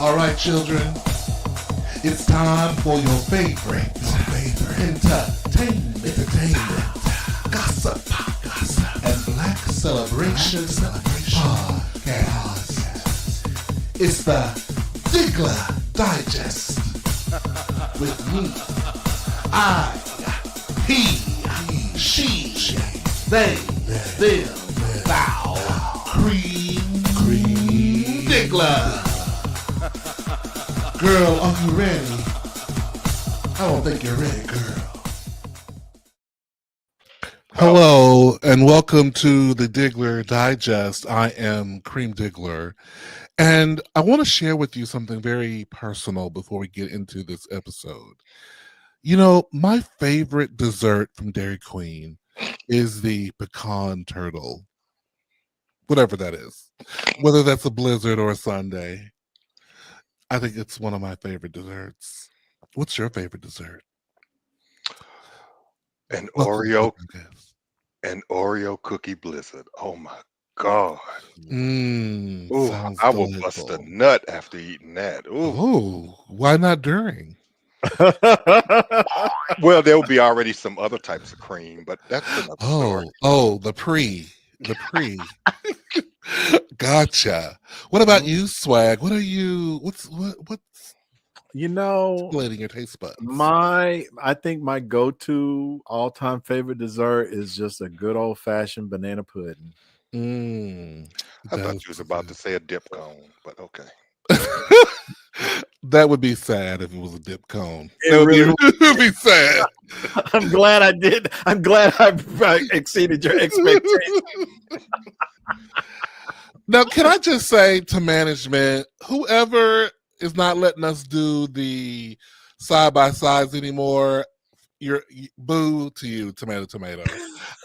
All right, children. It's time for your favorite entertainment, gossip, and black celebration podcast. It's the Diggler Digest. With me, I, he, she, they, them, thou, Cream Diggler. Girl, are you ready? I don't think you're ready, girl. Hello, and welcome to the Diggler Digest. I am Cream Diggler, and I want to share with you something very personal before we get into this episode. You know, my favorite dessert from Dairy Queen is the pecan turtle, whatever that is, whether that's a blizzard or a sundae. I think it's one of my favorite desserts. What's your favorite dessert? An Oreo cookie blizzard. Oh my God. Ooh, I will bust a nut after eating that. Ooh, why not during? Well, there will be already some other types of cream, but that's another story. Oh, the pre. Gotcha. What about you, Swag? What's stimulating your taste buds? I think my go-to all-time favorite dessert is just a good old-fashioned banana pudding. I thought you was about to say a dip cone, but okay. That would be sad if it was a dip cone. It would be sad. I'm glad I did. I'm glad I exceeded your expectations. Now, can I just say to management, whoever is not letting us do the side-by-sides anymore, you're boo to you, tomato. You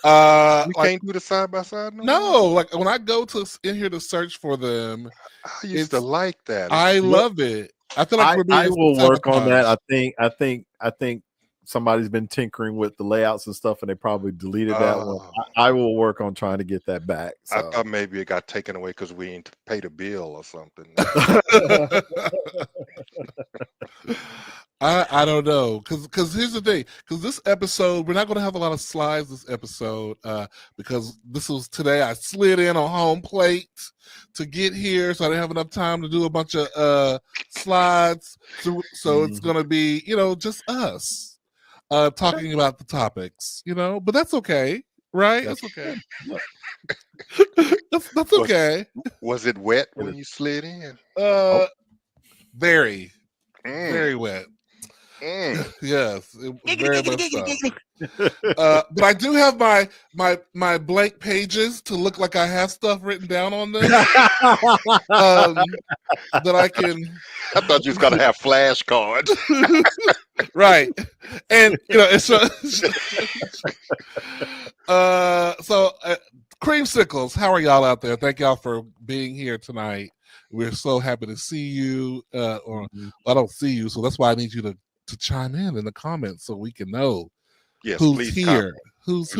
can't do the side-by-side no more? No, like when I go in here to search for them, I used to like that. I love it. I feel like I will work on that. I think somebody's been tinkering with the layouts and stuff, and they probably deleted that one. I will work on trying to get that back. So. I thought maybe it got taken away because we ain't paid a bill or something. I don't know, because here's the thing, because this episode, we're not going to have a lot of slides this episode, because this was today. I slid in on home plate to get here, so I didn't have enough time to do a bunch of slides. So it's going to be, just us talking about the topics, but that's okay, right? That's okay. that's okay. Was it wet when you slid in? Very wet. Yes, it was very much so. But I do have my blank pages to look like I have stuff written down on them that I can. I thought you was gonna have flashcards. Right, and it's so creamsicles. How are y'all out there? Thank y'all for being here tonight. We're so happy to see you. I don't see you, so that's why I need you to chime in the comments so we can know who's here, who's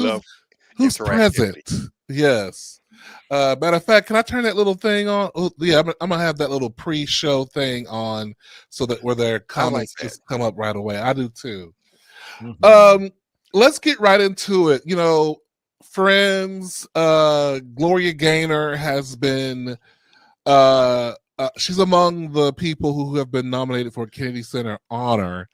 present. Yes. Matter of fact, can I turn that little thing on? Oh, yeah, I'm gonna have that little pre-show thing on so that where their comments just come up right away. I do too. Let's get right into it. Friends, Gloria Gaynor has been she's among the people who have been nominated for a Kennedy Center honor,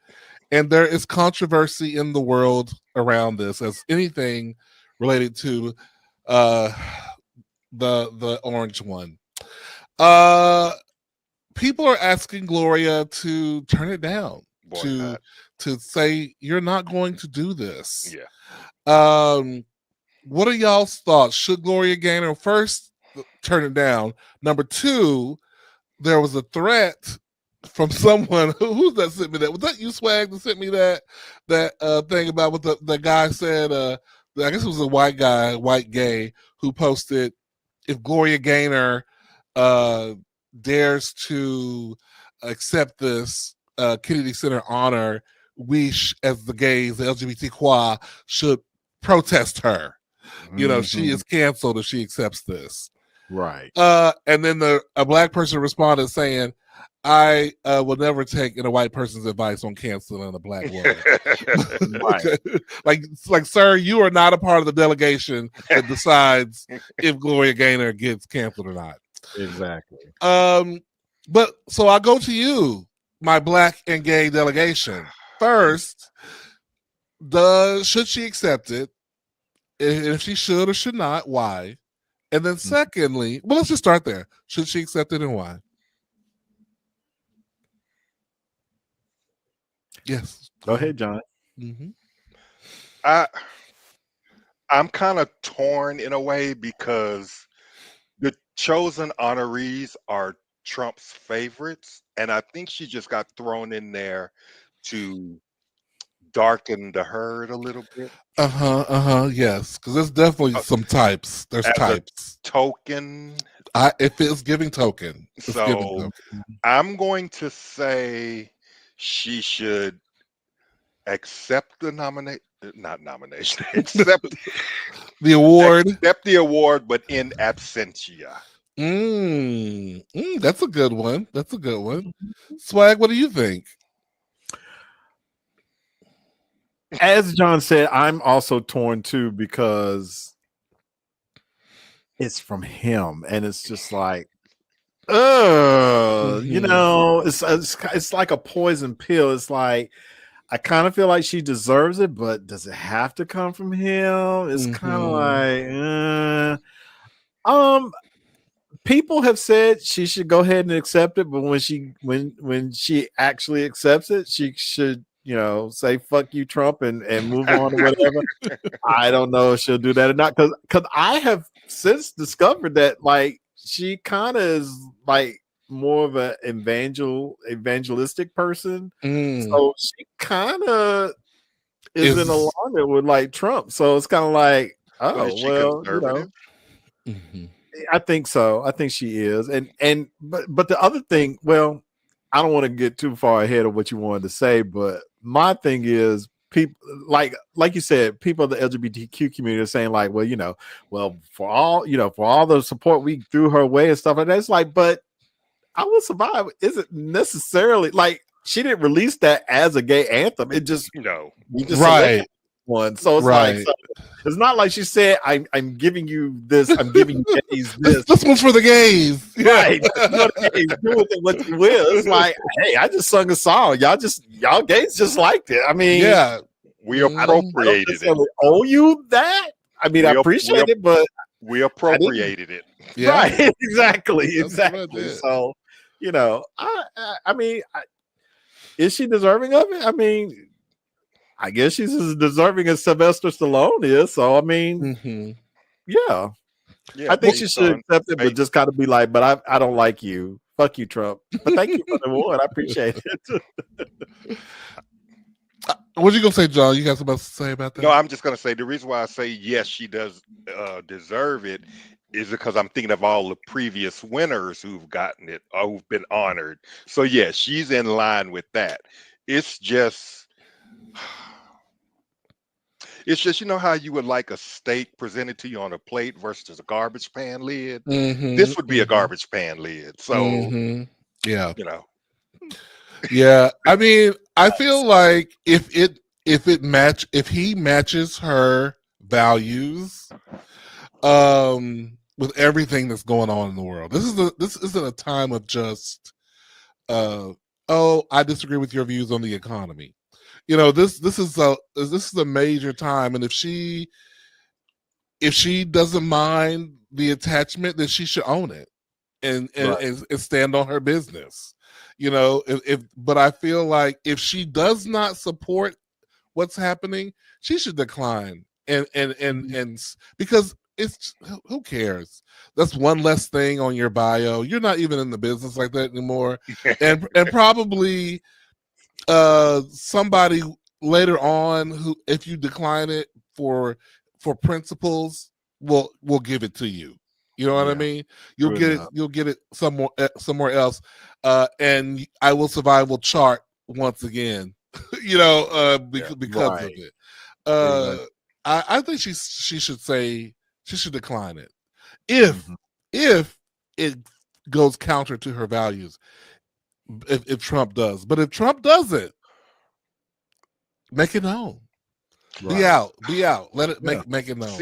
and there is controversy in the world around this, as anything related to the orange one. People are asking Gloria to turn it down, to say you're not going to do this. Yeah. What are y'all's thoughts? Should Gloria Gaynor first turn it down? Number two, there was a threat from someone who's that sent me that. Was that you, Swag, that sent me that thing about what the guy said? I guess it was a white guy, white gay, who posted, if Gloria Gaynor dares to accept this Kennedy Center honor, we as the gays, the LGBTQI, should protest her. She is canceled if she accepts this. Right. And then a black person responded saying, I will never take a white person's advice on canceling a black woman. Right. like, sir, you are not a part of the delegation that decides if Gloria Gaynor gets canceled or not. Exactly. But so I go to you, my black and gay delegation. First, should she accept it? If she should or should not, why? And then secondly, well, let's just start there. Should she accept it and why? Yes. Go ahead, John. Mm-hmm. I'm kind of torn in a way because the chosen honorees are Trump's favorites, and I think she just got thrown in there to darken the herd a little bit. Yes, because there's definitely some types. There's types. Token. If it's giving token. So I'm going to say she should accept the nomination, accept the award. Accept the award, but in absentia. That's a good one. That's a good one. Swag, what do you think? As John said, I'm also torn too because it's from him, and it's just like, you know, it's like a poison pill. It's like I kind of feel like she deserves it, but does it have to come from him? It's kind of like, people have said she should go ahead and accept it, but when she actually accepts it, she should, you know, say "fuck you, Trump" and move on or whatever. I don't know if she'll do that or not, because I have since discovered that like she kind of is like more of an evangelistic person, so she kind of is in alignment with like Trump. So it's kind of like, oh well, you know. I think so. I think she is, but the other thing, well, I don't want to get too far ahead of what you wanted to say, but my thing is people like you said, people of the LGBTQ community are saying like, well, you know, well, for all the support we threw her way and stuff like that. It's like, but I Will Survive isn't necessarily like she didn't release that as a gay anthem. It just right. One. So it's like, so it's not like she said, I'm giving you this, I'm giving you gays this. This one's for the gays. Right. Do with it what you will. It's like, hey, I just sung a song. Y'all gays just liked it. I mean, yeah. We appropriated it. Owe you that? I mean, I appreciate it, but we appropriated it. Yeah. Right. Exactly. So, you know, I mean, is she deserving of it? I mean, I guess she's as deserving as Sylvester Stallone is. So, I mean, yeah. I think she should accept it, but just kind of be like, but I don't like you. Fuck you, Trump. But thank you for the award. I appreciate it. What you gonna say, John? You got something else to say about that? No, I'm just gonna say the reason why I say yes, she does deserve it is because I'm thinking of all the previous winners who've gotten it or who've been honored. So yes, she's in line with that. It's just, you know how you would like a steak presented to you on a plate versus a garbage pan lid? This would be a garbage pan lid. So, yeah, you know. Yeah, I mean, I feel like if he matches her values, with everything that's going on in the world, this isn't a time of just, I disagree with your views on the economy. You know, this is a major time, and if she doesn't mind the attachment, then she should own it and stand on her business. You know, but I feel like if she does not support what's happening, she should decline and because it's, who cares? That's one less thing on your bio. You're not even in the business like that anymore, and probably somebody later on who, if you decline it for principles, will give it to you. You know what I mean? You'll get it somewhere else, and I Will Survive will chart once again. You know, because of it. I think she should say, she should decline it if it goes counter to her values. If Trump does, but if Trump doesn't, make it known. Right. Be out. Let it Yeah. make it known.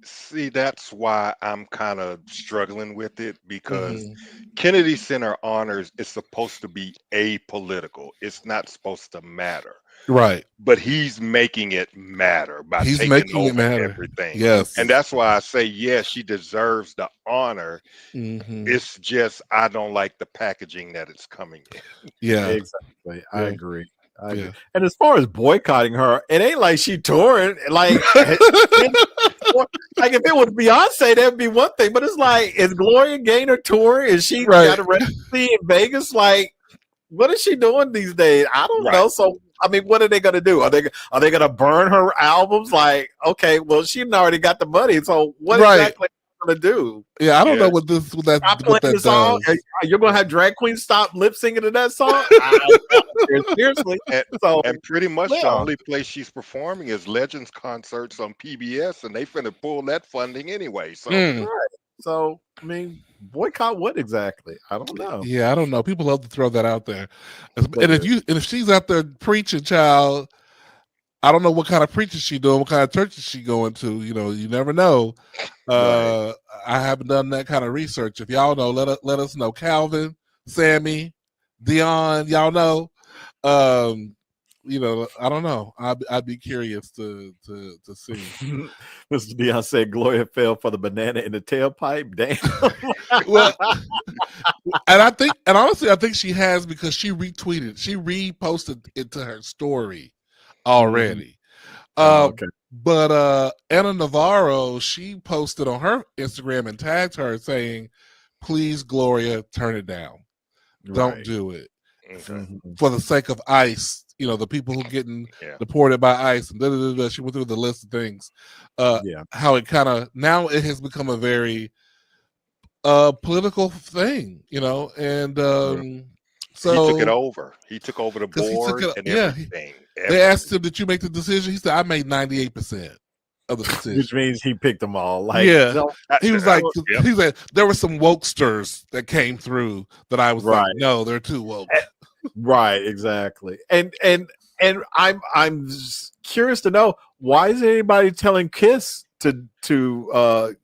See, that's why I'm kind of struggling with it, because Mhm. Kennedy Center honors is supposed to be apolitical. It's not supposed to matter. Right. But he's making it matter by He's taking making it over matter. everything. Yes. And that's why I say, yes, she deserves the honor. Mhm. It's just I don't like the packaging that it's coming in. Yeah. Exactly. I Yeah. agree. I agree. Yeah. And as far as boycotting her, it ain't like she touring. Like, like if it was Beyonce, that'd be one thing. But it's like, is Gloria Gaynor touring? Is she Right. got a residency in Vegas? Like, what is she doing these days? I don't Right. know. So, I mean, what are they gonna do? Are they gonna burn her albums? Like, okay, well, she already got the money. So, what Right. exactly are they gonna do? Yeah, I don't know Yes. what that Stop playing the song. does. You're gonna have drag queens stop lip syncing to that song? Seriously. So And pretty much the yeah. only place she's performing is Legends concerts on PBS, and they finna pull that funding anyway. So Mm. So I mean, boycott what exactly? I don't know. Yeah, I don't know. People love to throw that out there. They And do. if she's out there preaching, child, I don't know what kind of preaching she doing, what kind of churches she going to. You know, you never know. Right. I haven't done that kind of research. If y'all know, let us know. Calvin, Sammy, Dion, y'all know. You know, I don't know. I'd be curious to see. Mr. Dion said Gloria fell for the banana in the tailpipe. Damn. Well, and honestly, I think she has, because she reposted it to her story already. Okay. But Anna Navarro, she posted on her Instagram and tagged her saying, "Please, Gloria, turn it down. Don't Right. do it okay. for the sake of ICE. You know, the people who getting Yeah. deported by ICE." And she went through the list of things. Yeah. How it kind of now it has become a very political thing, you know, and so He took it over. He took over the 'cause he took board it- and yeah, everything. they asked him, "Did you make the decision?" He said, "I made 98% of the decision." Which means he picked them all. Like, Yeah. no, He was like, Yep. he said there were some wokesters that came through that I was like, Right. no, they're too woke. right, exactly. And I'm curious to know, why isn't anybody telling Kiss to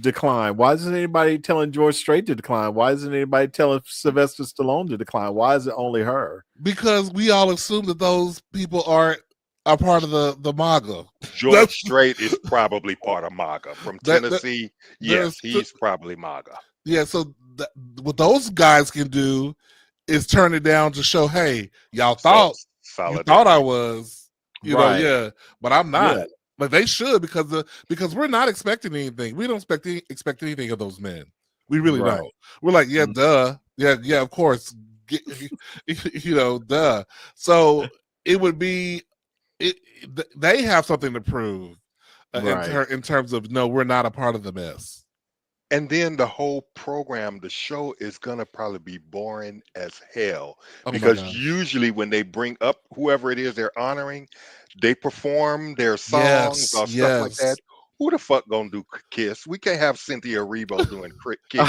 decline? Why isn't anybody telling George Strait to decline? Why isn't anybody telling Sylvester Stallone to decline? Why is it only her? Because we all assume that those people are part of the MAGA. George Strait is probably part of MAGA from That- Tennessee. there's- Yes, he's probably MAGA. Yeah, so what those guys can do is turn it down to show, hey, y'all thought you Solidarity. thought I was, you Right. know, yeah, but I'm not. Yeah. But they should, because we're not expecting anything. We don't expect anything of those men. We really Right. don't. We're like, yeah, Mhm. duh, yeah, of course, you know, duh. So it would be, they have something to prove Right. in terms of, no, we're not a part of the mess. And then the whole program, the show is gonna probably be boring as hell, Oh my because gosh. usually when they bring up whoever it is they're honoring, they perform their songs or stuff like that. Who the fuck gonna do Kiss? We can't have Cynthia Erivo doing Kiss.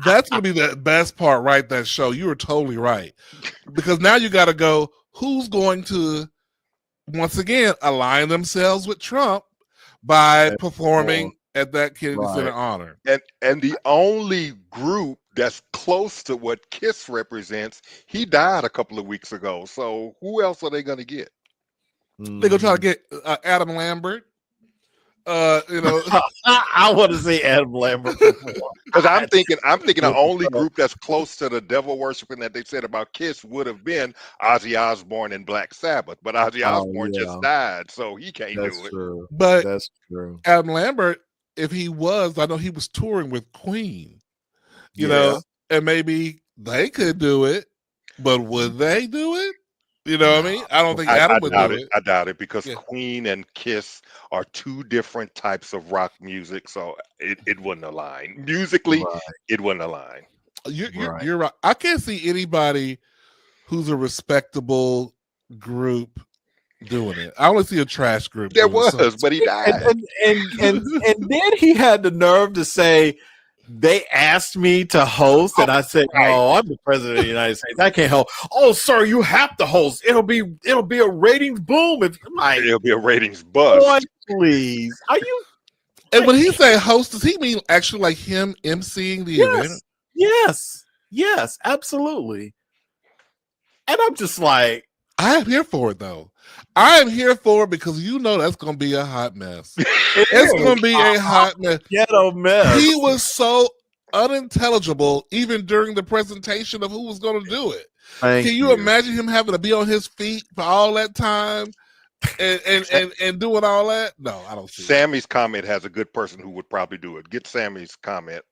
That's gonna be the best part, right? That show. You were totally right, because now you got to go. Who's going to once again align themselves with Trump by performing at that Kennedy Center honor? And the only group that's close to what Kiss represents, he died a couple of weeks ago. So who else are they gonna get? They're gonna try to get Adam Lambert. You know, I want to see Adam Lambert because I'm thinking the only group that's close to the devil worshiping that they said about Kiss would have been Ozzy Osbourne and Black Sabbath, but Ozzy Osbourne just died, so he can't do it. True. But that's true. Adam Lambert, if he was, I know he was touring with Queen, you know, and maybe they could do it, but would they do it? You know what I mean? I don't think Adam would do it. I doubt it, because Queen and Kiss are two different types of rock music, so it wouldn't align. Musically, it wouldn't align. You're right. I can't see anybody who's a respectable group doing it. I only see a trash group. There doing was, but he died. And then he had the nerve to say, they asked me to host, and I said, Right. "Oh, I'm the president of the United States. I can't host." "Oh, sir, you have to host. It'll be a ratings boom." If like, It'll be a ratings bust. boy, please, are you? And when he say host, does he mean actually like him emceeing the event? Yes, absolutely. And I'm just like, I am here for it though. I am here for it because you know that's going to be a hot mess. It's going to be a hot mess. Ghetto mess. He was so unintelligible even during the presentation of who was going to do it. Can you imagine him having to be on his feet for all that time and doing all that? No, I don't see Sammy's comment has a good person who would probably do it. Get Sammy's comment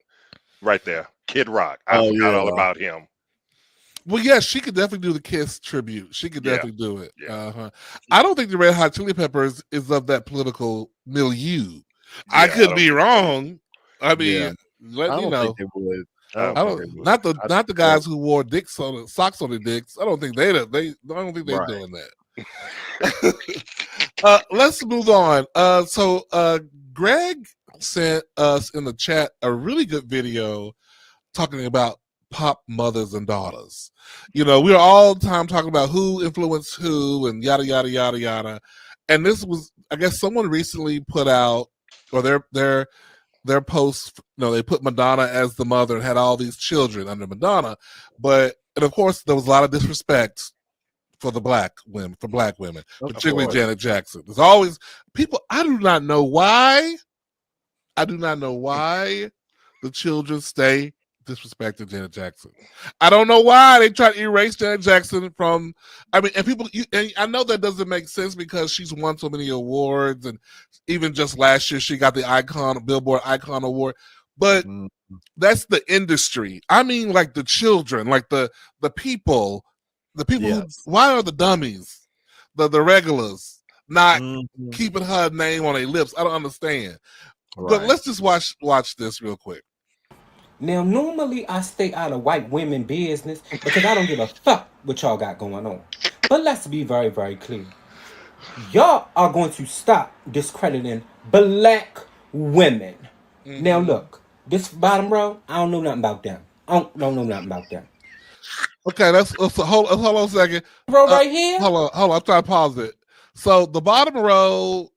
right there. Kid Rock. I forgot all about him. Well, yes, she could definitely do the Kiss tribute. She could definitely do it. Yeah. I don't think the Red Hot Chili Peppers is of that political milieu. Yeah, I could be wrong. I mean, let you know. Not the guys who wore socks on their dicks. I don't think they're doing that. Let's move on. So Greg sent us in the chat a really good video talking about pop mothers and daughters. You know, we are all the time talking about who influenced who and yada yada yada yada. And this was, I guess, someone recently put out, or their post. You know, they put Madonna as the mother and had all these children under Madonna, and of course there was a lot of disrespect for black women, particularly Janet Jackson. There's always people. I do not know why the children stay disrespected Janet Jackson. I don't know why they try to erase Janet Jackson from. I mean, and people. And I know that doesn't make sense because she's won so many awards, and even just last year she got the Billboard Icon Award. But that's the industry. I mean, like the children, like the people. The people who, why are the dummies, the regulars, not keeping her name on their lips? I don't understand. Right. But let's just watch this real quick. Now, normally I stay out of white women business because I don't give a fuck what y'all got going on. But let's be very, very clear. Y'all are going to stop discrediting black women. Mm-hmm. Now, look, this bottom row, I don't know nothing about them. I don't know nothing about them. Okay, let's hold on a second. Row right here. Hold on. I'm trying to pause it. So the bottom row,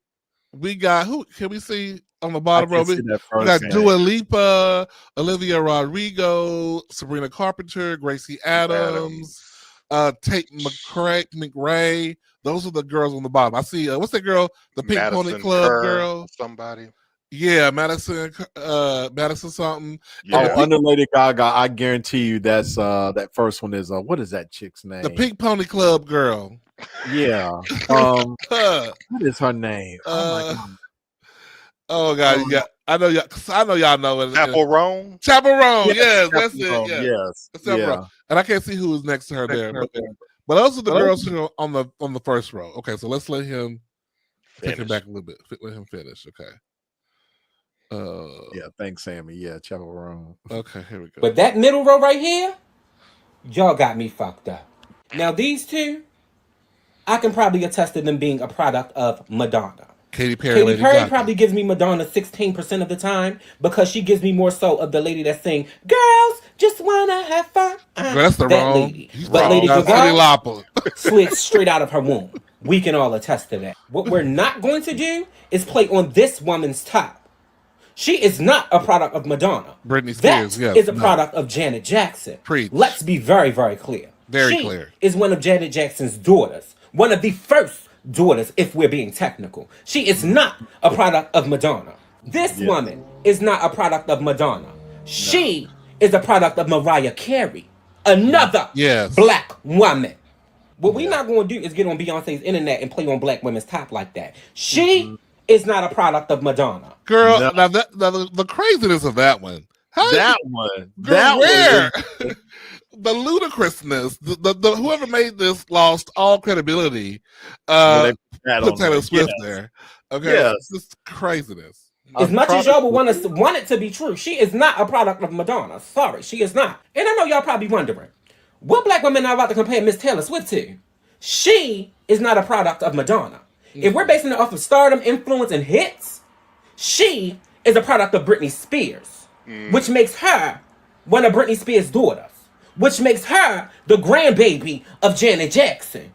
we got who? Can we see on the bottom row? We got Dua Lipa, Olivia Rodrigo, Sabrina Carpenter, Gracie Adams, Tate McRae. Those are the girls on the bottom. I see. What's that girl? The Pink Pony Club girl. Somebody. Yeah, Madison something. Yeah. Under Lady Gaga, I guarantee you that's that first one is what is that chick's name? The Pink Pony Club girl. Yeah. What is her name? Oh God, I know y'all know it. Chaperone. Yes, that's it. Yes. Yeah. And I can't see who was next to her there. But those are the girls who are on the first row. Okay, so let's let him take it back a little bit. Let him finish. Okay. Yeah, thanks, Sammy. Yeah, Chaperone. Okay, here we go. But that middle row right here, y'all got me fucked up. Now these two, I can probably attest to them being a product of Madonna. Katy Perry probably gives me Madonna 16% of the time because she gives me more so of the lady that's saying, "Girls just wanna have fun." That's the wrong lady. But Lady Gaga slid straight out of her womb. We can all attest to that. What we're not going to do is play on this woman's top. She is not a product of Madonna. Britney Spears, that is a product of Janet Jackson. Preach. Let's be very, very clear. Very she clear. Is one of Janet Jackson's daughters. One of the first daughters, if we're being technical. She is not a product of Madonna. This woman is not a product of Madonna. She is a product of Mariah Carey. Another black woman. What we're not going to do is get on Beyonce's internet and play on black women's top like that. She is not a product of Madonna. Girl, now the craziness of that one. One. The ludicrousness. The whoever made this lost all credibility. Put Taylor Swift there. Okay. Yes. This craziness. As much as y'all would want it to be true, she is not a product of Madonna. Sorry, she is not. And I know y'all probably wondering, what black women are about to compare Miss Taylor Swift to? She is not a product of Madonna. If we're basing it off of stardom, influence, and hits, she is a product of Britney Spears, which makes her one of Britney Spears' daughters, which makes her the grandbaby of Janet Jackson.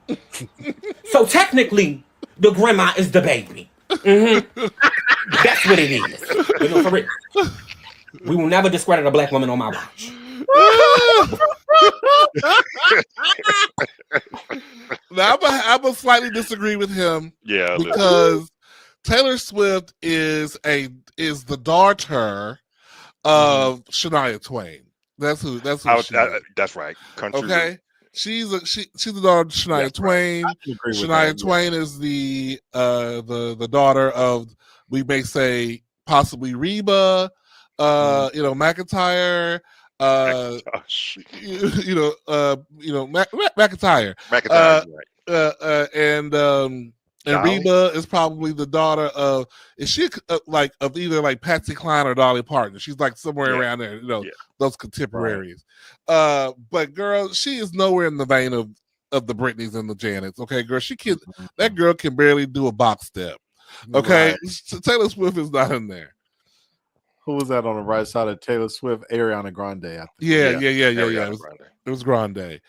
So technically, the grandma is the baby. That's what it is. But no, for real. We will never discredit a black woman on my watch. Now I'm gonna slightly disagree with him. Yeah, because Taylor Swift is the daughter of Shania Twain. That's who she is. That's right. Country. Okay, she's the daughter of Shania Twain. Shania Twain is the daughter of, we may say, possibly Reba, McIntyre. McIntyre. McIntyre, right. And Reba is probably the daughter of, is she of either like Patsy Cline or Dolly Parton? She's like somewhere around there, those contemporaries. Right. But girl, she is nowhere in the vein of the Britneys and the Janets. Okay, girl, that girl can barely do a box step. Okay, right. Taylor Swift is not in there. Who was that on the right side of Taylor Swift? Ariana Grande. I think. Yeah. It was Grande.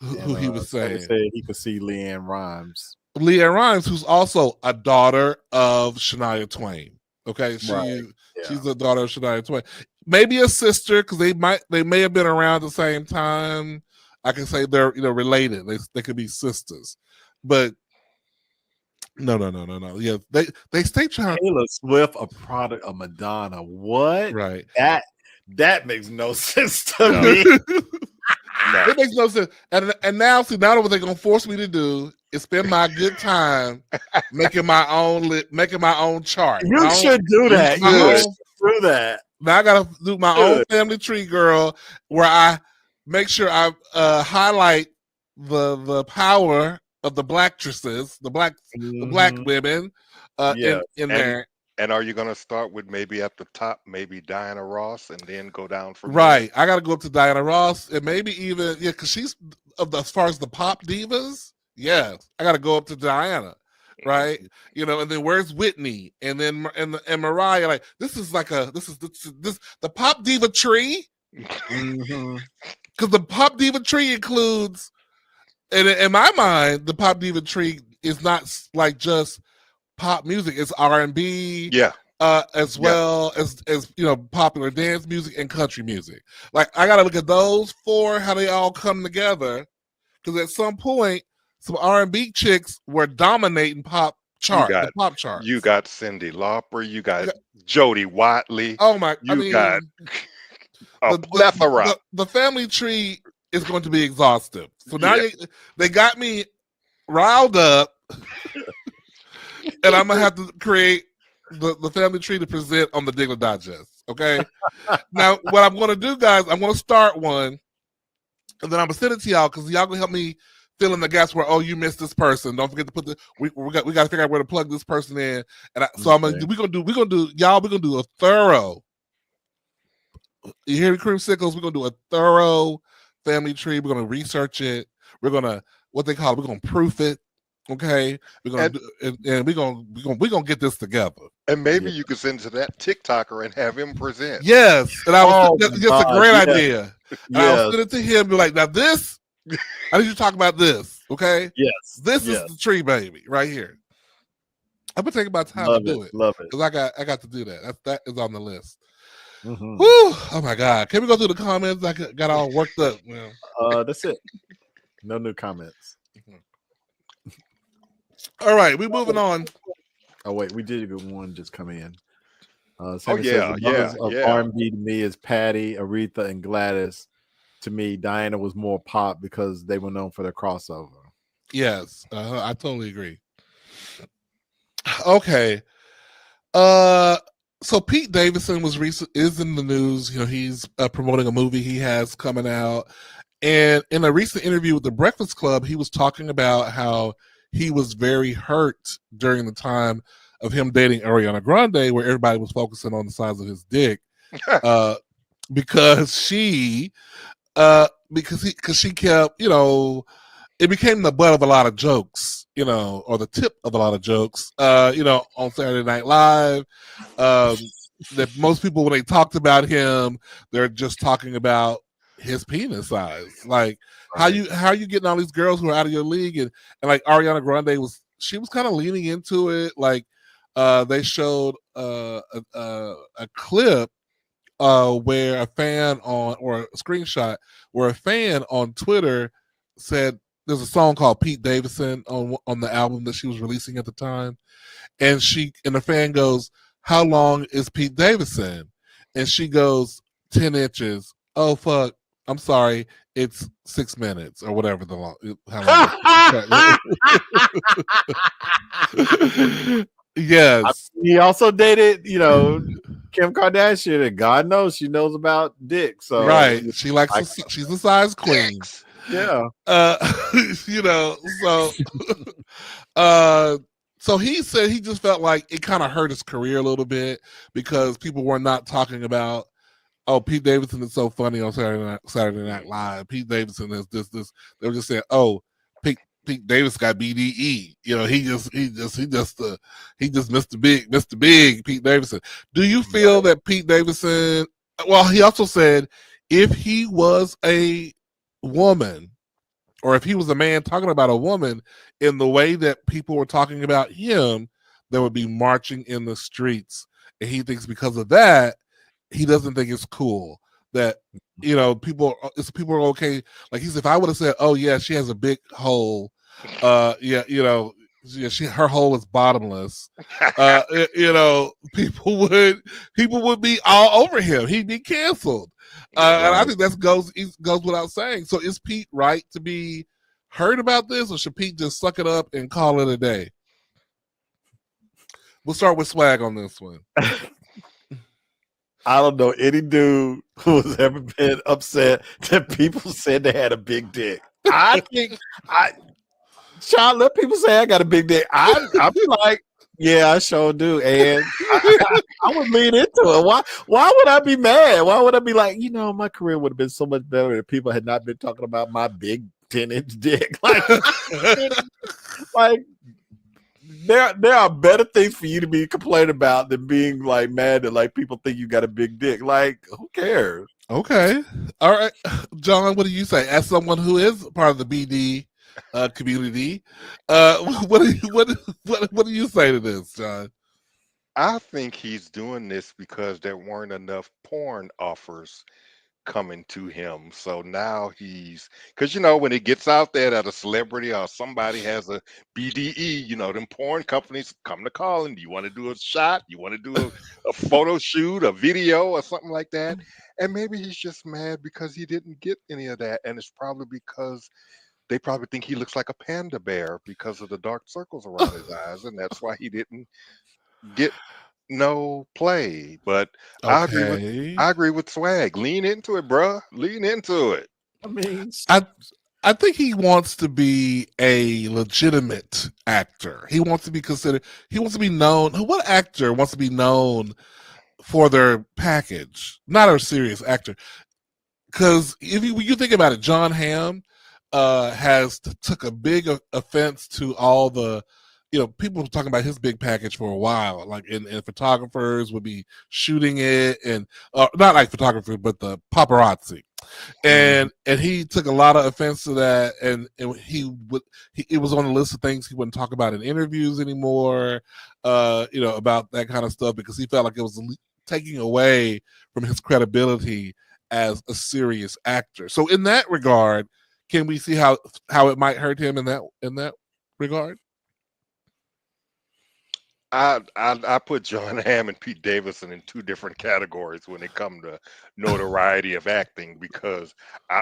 Who he was saying. He said he could see LeAnn Rimes. LeAnn Rimes, who's also a daughter of Shania Twain. Okay, she's the daughter of Shania Twain. Maybe a sister, because they may have been around at the same time. I can say they're related. They could be sisters, but no. Yeah, they stay trying. Taylor Swift, a product of Madonna. What? Right. That makes no sense to me. No. It makes no sense. And now what they're gonna force me to do is spend my good time making my own chart. You should do that. Do that. Now I gotta do my own family tree, girl, where I make sure I highlight the power of the blacktresses, the black women in there. And are you going to start with maybe at the top, maybe Diana Ross, and then go down from right? There? I got to go up to Diana Ross, and maybe even because she's as far as the pop divas. Yeah, I got to go up to Diana, right? And then where's Whitney, and then and Mariah? Like this is the pop diva tree, because the pop diva tree includes, and in my mind, the pop diva tree is not like just pop music. It's R&B, as well as popular dance music and country music. Like I gotta look at those four, how they all come together, because at some point some R&B chicks were dominating pop charts. You got Cyndi Lauper, you got Jodie Watley. Oh my! Got a plethora. The family tree is going to be exhaustive. So now they got me riled up. And I'm gonna have to create the family tree to present on the Diggler Digest. Okay. Now, what I'm gonna do, guys, I'm gonna start one, and then I'm gonna send it to y'all because y'all gonna help me fill in the gaps where you missed this person. Don't forget to put we got to figure out where to plug this person in. And so we're gonna do a thorough. You hear me, Cream Sickles? We're gonna do a thorough family tree. We're gonna research it. We're gonna we're gonna proof it. Okay, we're gonna get this together. And maybe you could send to that TikToker and have him present. Yes, and that's a great idea. And I'll send it to him. Be like, now this, I need you to talk about this. Okay. Yes. This is the tree baby right here. I'm gonna take my time to do it. Love it. Because I got to do that. That is on the list. Mm-hmm. Woo! Oh my God! Can we go through the comments? I got all worked up. That's it. No new comments. All right, we're moving on. Oh wait, we did get one just come in. Of R&B to me is Patty, Aretha, and Gladys. To me, Diana was more pop because they were known for their crossover. Yes, I totally agree. Okay, so Pete Davidson is in the news. He's promoting a movie he has coming out, and in a recent interview with The Breakfast Club, he was talking about how he was very hurt during the time of him dating Ariana Grande, where everybody was focusing on the size of his dick, because she kept, it became the butt of a lot of jokes, you know, or the tip of a lot of jokes, you know, on Saturday Night Live. That most people, when they talked about him, they're just talking about his penis size. Like, how you getting all these girls who are out of your league, and like Ariana Grande was kind of leaning into it. Like, they showed a clip where a fan or a screenshot where a fan on Twitter said there's a song called Pete Davidson on the album that she was releasing at the time, and the fan goes, "How long is Pete Davidson?" And she goes, 10 inches. Oh fuck, I'm sorry, it's 6 minutes or whatever how long. Yes. He also dated, you know, Kim Kardashian, and God knows she knows about dick. So right, she likes she's a size queen. Yeah. You know, so he said he just felt like it kind of hurt his career a little bit because people were not talking about, oh, Pete Davidson is so funny on Saturday Night Live. Pete Davidson is this. They were just saying, oh, Pete Davis got BDE. You know, he just Mr. Big Pete Davidson. Do you feel that Pete Davidson? Well, he also said if he was a woman, or if he was a man talking about a woman in the way that people were talking about him, there would be marching in the streets. And he thinks because of that, he doesn't think it's cool that, you know, people are okay. Like, he said, if I would have said, oh yeah, she has a big hole, yeah, you know, her hole is bottomless, you know, people would be all over him. He'd be canceled. And I think that goes without saying. So is Pete right to be hurt about this, or should Pete just suck it up and call it a day? We'll start with Swag on this one. I don't know any dude who has ever been upset that people said they had a big dick. I think Sean, let people say I got a big dick. I'd be like, yeah, I sure do. And I would lean into it. Why would I be mad? Why would I be like, you know, my career would have been so much better if people had not been talking about my big 10-inch dick. Like there are better things for you to be complaining about than being like mad that like people think you got a big dick. Like, who cares? Okay. All right. John, what do you say? As someone who is part of the BD community, what do you say to this, John? I think he's doing this because there weren't enough porn offers coming to him. So now because you know, when it gets out there that a celebrity or somebody has a BDE, you know, them porn companies come to call and, do you want to do a shot? You want to do a photo shoot, a video, or something like that? And maybe he's just mad because he didn't get any of that, and it's probably because they probably think he looks like a panda bear because of the dark circles around his eyes, and that's why he didn't get no play. But Okay. I agree with Swag. Lean into it, bruh. Lean into it. I mean, I think he wants to be a legitimate actor. He wants to be considered. He wants to be known. What actor wants to be known for their package? Not a serious actor. Because when you think about it, John Hamm took a big offense to all the, you know, people were talking about his big package for a while, like, and photographers would be shooting it, and not like photographers, but the paparazzi, and he took a lot of offense to that, and it was on the list of things he wouldn't talk about in interviews anymore, you know, about that kind of stuff, because he felt like it was taking away from his credibility as a serious actor. So in that regard, can we see how it might hurt him in that regard? I put John Hamm and Pete Davidson in two different categories when it come to notoriety of acting, because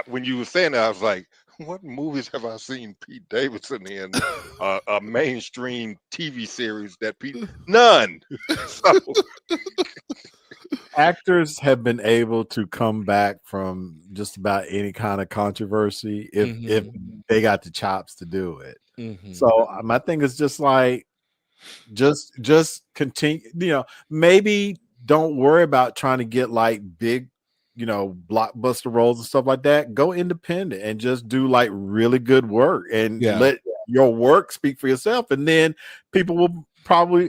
when you were saying that, I was like, what movies have I seen Pete Davidson in? A mainstream TV series that none. So actors have been able to come back from just about any kind of controversy if they got the chops to do it. So my thing is just like, just continue, you know, maybe don't worry about trying to get like big blockbuster roles and stuff like that, go independent and just do like really good work and let your work speak for yourself. And then people will probably,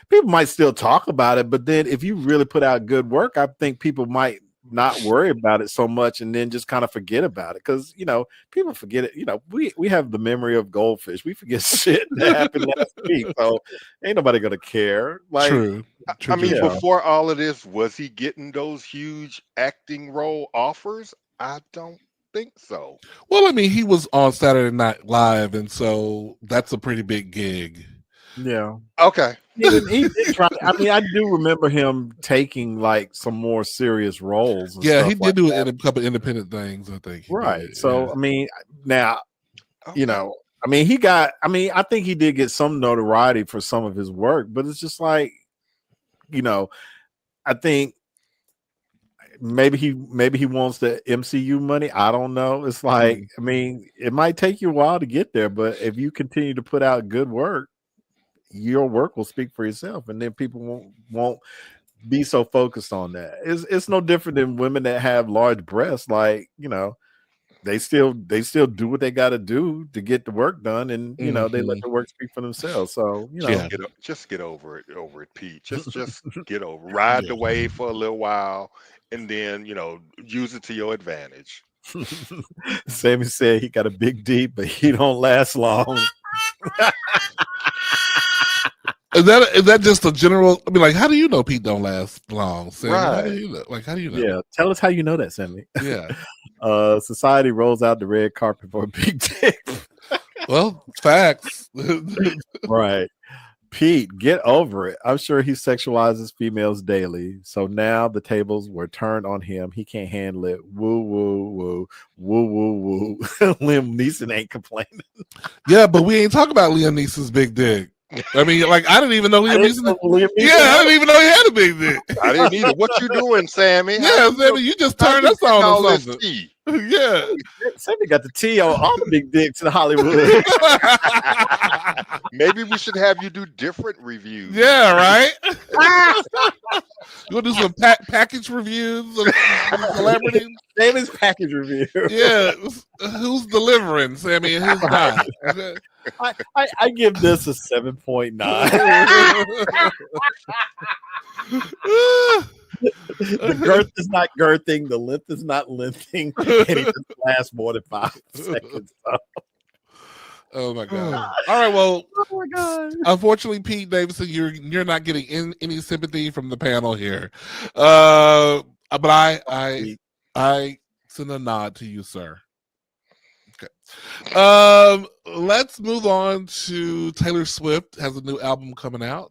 people might still talk about it, but then if you really put out good work, I think people might not worry about it so much and then just kind of forget about it. Because people forget it. We have the memory of goldfish. We forget shit that happened last week. So ain't nobody gonna care. Like, True. Before all of this, was he getting those huge acting role offers? I don't think so. Well, he was on Saturday Night Live, and so that's a pretty big gig. Yeah. Okay. He did try. I do remember him taking like some more serious roles. And yeah, stuff he did do a couple independent things, I think. Right. So now, he got. I think he did get some notoriety for some of his work, but it's just like, I think maybe he wants the MCU money. I don't know. It's like, it might take you a while to get there, but if you continue to put out good work, your work will speak for yourself, and then people won't be so focused on that. It's no different than women that have large breasts. Like, they still do what they got to do to get the work done, and they let the work speak for themselves. So just get over it, Pete. Just get over, ride the wave for a little while, and then use it to your advantage. Sammy said he got a big D, but he don't last long. Is that just a general? How do you know Pete don't last long, Sammy? Right. How do you know? How do you know? Yeah, tell us how you know that, Sammy. Yeah. Society rolls out the red carpet for a big dick. Well, facts. Right. Pete, get over it. I'm sure he sexualizes females daily. So now the tables were turned on him. He can't handle it. Woo, woo, woo. Woo, woo, woo. Liam Neeson ain't complaining. Yeah, but we ain't talking about Liam Neeson's big dick. I didn't even know Liam Neeson. Yeah, I didn't even know he had a big dick. I didn't either. What you doing, Sammy? Yeah, Sammy, you just turned us on or something. Yeah, Sammy got the T on all the big dicks in Hollywood. Maybe we should have you do different reviews. Yeah, right. You want to do some package reviews of celebrities? Sammy's package review. Yeah, who's delivering, Sammy, and who's not? I give this a 7.9. The girth is not girthing, the length is not lengthing, and it doesn't last more than 5 seconds. Oh my god! All right, well, oh my god. Unfortunately, Pete Davidson, you're not getting any sympathy from the panel here. But I send a nod to you, sir. Okay. Let's move on to Taylor Swift. Has a new album coming out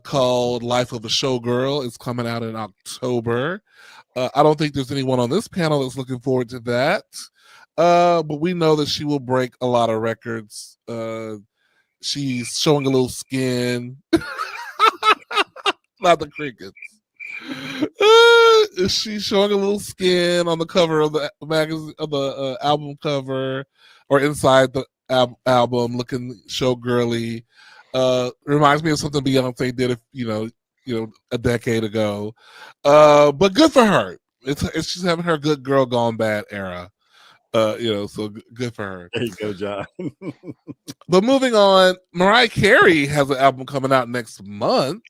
called Life of a Showgirl. It's coming out in October. I don't think there's anyone on this panel that's looking forward to that. But we know that she will break a lot of records. She's showing a little skin. Not the crickets. She's showing a little skin on the cover of the magazine, of the album cover, or inside the album, looking showgirly. Reminds me of something Beyonce did, a decade ago. But good for her. She's having her good girl gone bad era. So good for her. There you go, John. But moving on, Mariah Carey has an album coming out next month.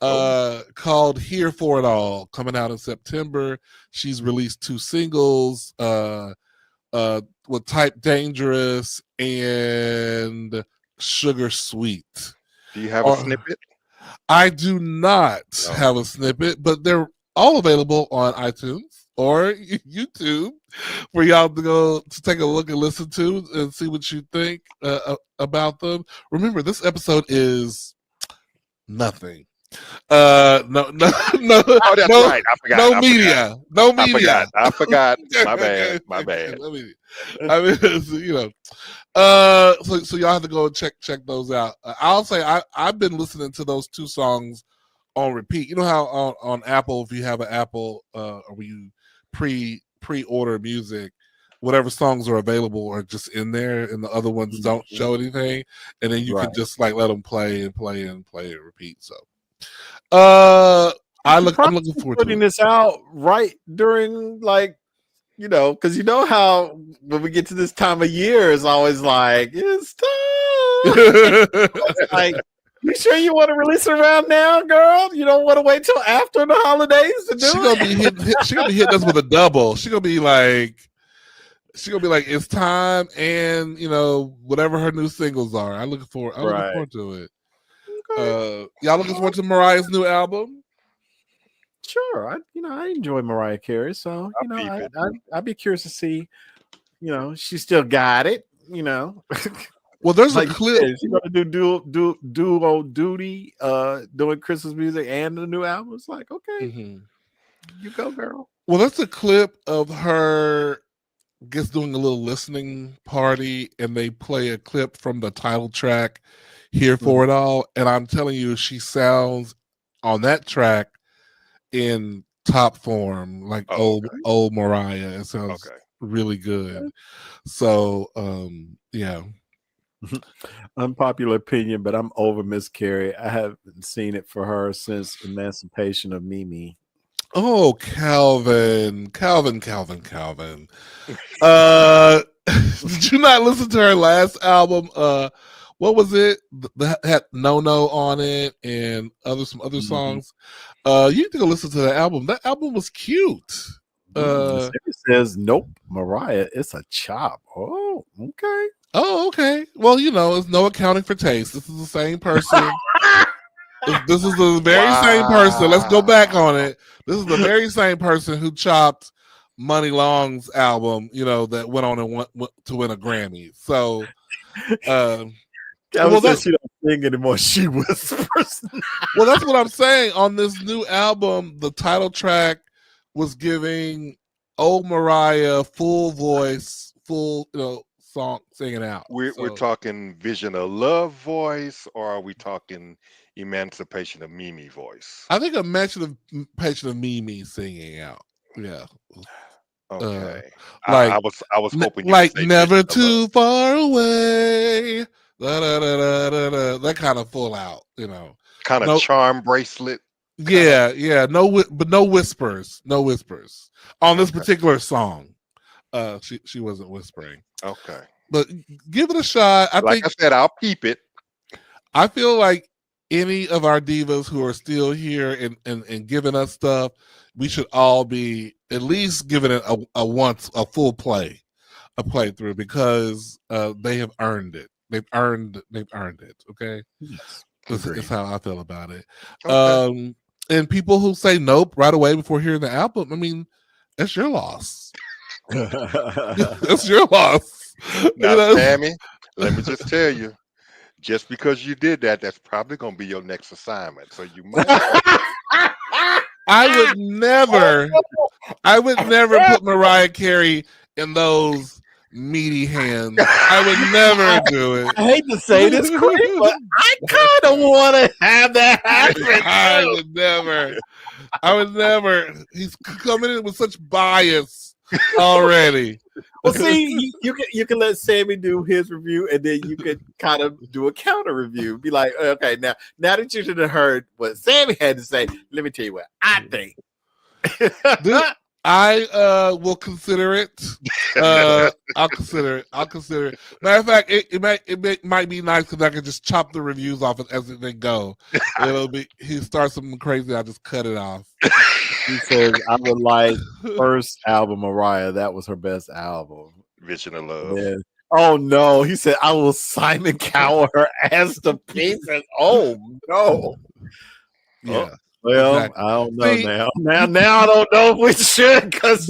Called Here for It All, coming out in September. She's released 2 singles with Type Dangerous and Sugar Sweet. Do you have a snippet? I do not have a snippet, but they're all available on iTunes or YouTube for y'all to go to take a look and listen to and see what you think about them. Remember, this episode is nothing. No. Oh, that's right. I forgot. No media. I forgot. My bad. So y'all have to go and check those out. I'll say I've been listening to those 2 songs on repeat. You know how on Apple, if you have an Apple or when you pre-order music, whatever songs are available are just in there, and the other ones don't show anything, and then you can just like let them play and repeat. So I'm looking forward to putting it. this out right during because you know how when we get to this time of year, it's always like it's time. It's like, you sure you want to release it around now, girl? You don't want to wait till after the holidays to do She gonna be hitting us with a double. She gonna be like, it's time, and whatever her new singles are. I'm looking forward to it. Okay. Y'all looking forward to Mariah's new album? Sure, I enjoy Mariah Carey, so I'd be curious to see. She still got it. Well, there's like a clip. She's gonna do duo duty, doing Christmas music and the new album. It's like, okay, you go, girl. Well, that's a clip of her, I guess, doing a little listening party, and they play a clip from the title track, "Here for It All," and I'm telling you, she sounds on that track in top form, like old Mariah. It sounds really good. So, yeah. Unpopular opinion, but I'm over Miss Carey. I haven't seen it for her since Emancipation of Mimi. Oh, Calvin. Did you not listen to her last album? What was it? That had No on it and some other songs. You need to go listen to the album. That album was cute. It says, nope, Mariah, it's a chop. Oh, okay. Oh, okay. Well, there's no accounting for taste. This is the same person. This is the very same person. Let's go back on it. This is the very same person who chopped Money Long's album, that went on and went to win a Grammy. So, she don't sing anymore. She whispers. Well, that's what I'm saying. On this new album, the title track was giving old Mariah full voice, full song singing out. We're talking Vision of Love voice, or are we talking Emancipation of Mimi voice? I think Emancipation of Mimi singing out. Yeah. Okay. I was hoping like never too far away. That kind of full out, kind of charm bracelet. Yeah. No whispers. No whispers on this particular song. She wasn't whispering. Okay, but give it a shot. I said, I'll peep it. I feel like any of our divas who are still here and giving us stuff, we should all be at least giving it a full playthrough, because they have earned it. They've earned it. Okay, yes, that's how I feel about it. Okay. And people who say nope right away before hearing the album, I mean, that's your loss. That's your loss. Now, Sammy, let me just tell you, just because you did that, that's probably going to be your next assignment. So you might. I would never put Mariah Carey in those meaty hands. I would never do it. I hate to say this, Cream, but I kind of want to have that happen. I would never. He's coming in with such bias already. Well, see, you can let Sammy do his review, and then you can kind of do a counter review. Be like, okay, now that you should have heard what Sammy had to say, let me tell you what I think. I will consider it. I'll consider it. Matter of fact, it might be nice because I can just chop the reviews off as they go. He starts something crazy, I'll just cut it off. He says, I would like first album Mariah. That was her best album. Vision of Love. Yeah. Oh no. He said, I will Simon Cowell her ass to pieces. Oh no. Yeah. Well, exactly. I don't know now I don't know if we should, because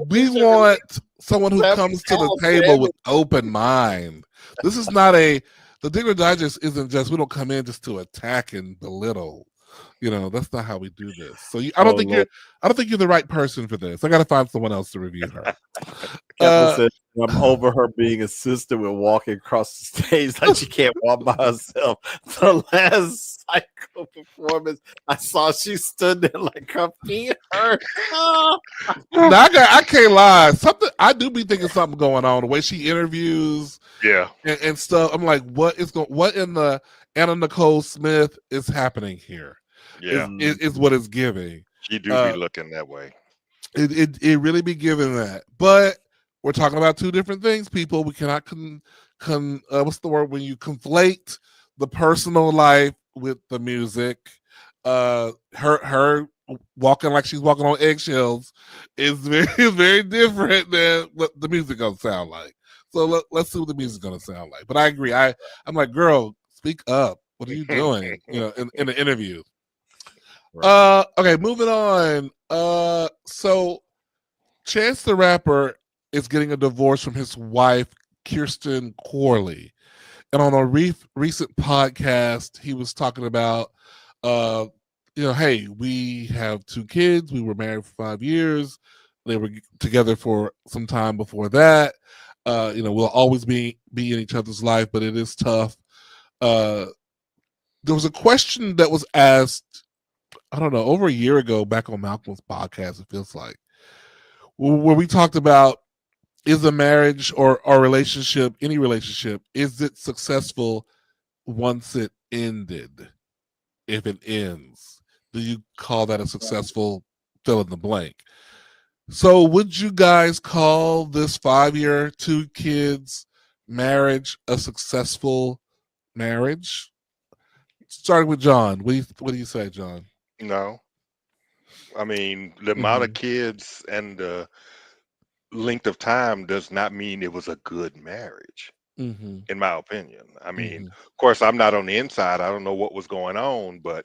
we want someone who comes to the table with open mind. This is not the Diggler Digest isn't just, we don't come in just to attack and belittle. That's not how we do this. So I don't think you're the right person for this. I got to find someone else to review her. Said, I'm over her being a sister with walking across the stage like she can't walk by herself. The last Psycho performance I saw, she stood there like her feet hurt. Now, I can't lie. I do be thinking something going on. The way she interviews, and stuff. I'm like, what in the Anna Nicole Smith is happening here? Yeah, is what it's giving. she do be looking that way. It really be giving that. But we're talking about two different things, people. We cannot what's the word when you conflate the personal life with the music. Her walking like she's walking on eggshells is very different than what the music gonna sound like. So let's see what the music's gonna sound like. But I agree. I'm like, girl, speak up. What are you doing? In the interview. Okay, moving on. So Chance the Rapper is getting a divorce from his wife, Kirsten Corley. And on a recent podcast, he was talking about, hey, we have 2 kids. We were married for 5 years. They were together for some time before that. We'll always be in each other's life, but it is tough. There was a question that was asked, I don't know, over a year ago back on Malcolm's podcast, it feels like, where we talked about, is a marriage or relationship, any relationship, is it successful once it ended? If it ends, do you call that a successful fill in the blank? So would you guys call this 5-year, 2 kids marriage a successful marriage? Starting with John. What do you say, John? No, I mean the amount of kids and the length of time does not mean it was a good marriage, in my opinion. I mean, of course, I'm not on the inside. I don't know what was going on, but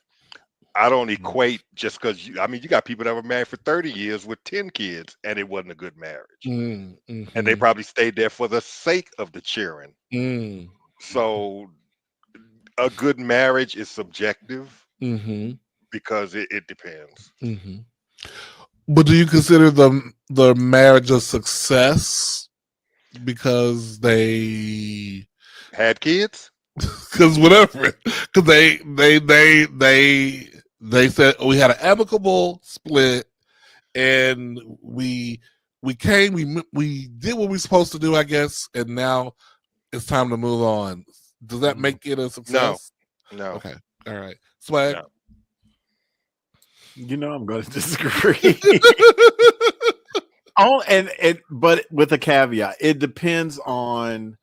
I don't equate just because you got people that were married for 30 years with 10 kids and it wasn't a good marriage. And they probably stayed there for the sake of the cheering. So a good marriage is subjective because it depends. But do you consider the marriage a success because they had kids? Because whatever, because they said we had an amicable split, and we did what we were supposed to do, I guess, and now it's time to move on. Does that make it a success? No. Okay. All right. Swag. No. I'm going to disagree. But with a caveat, it depends on,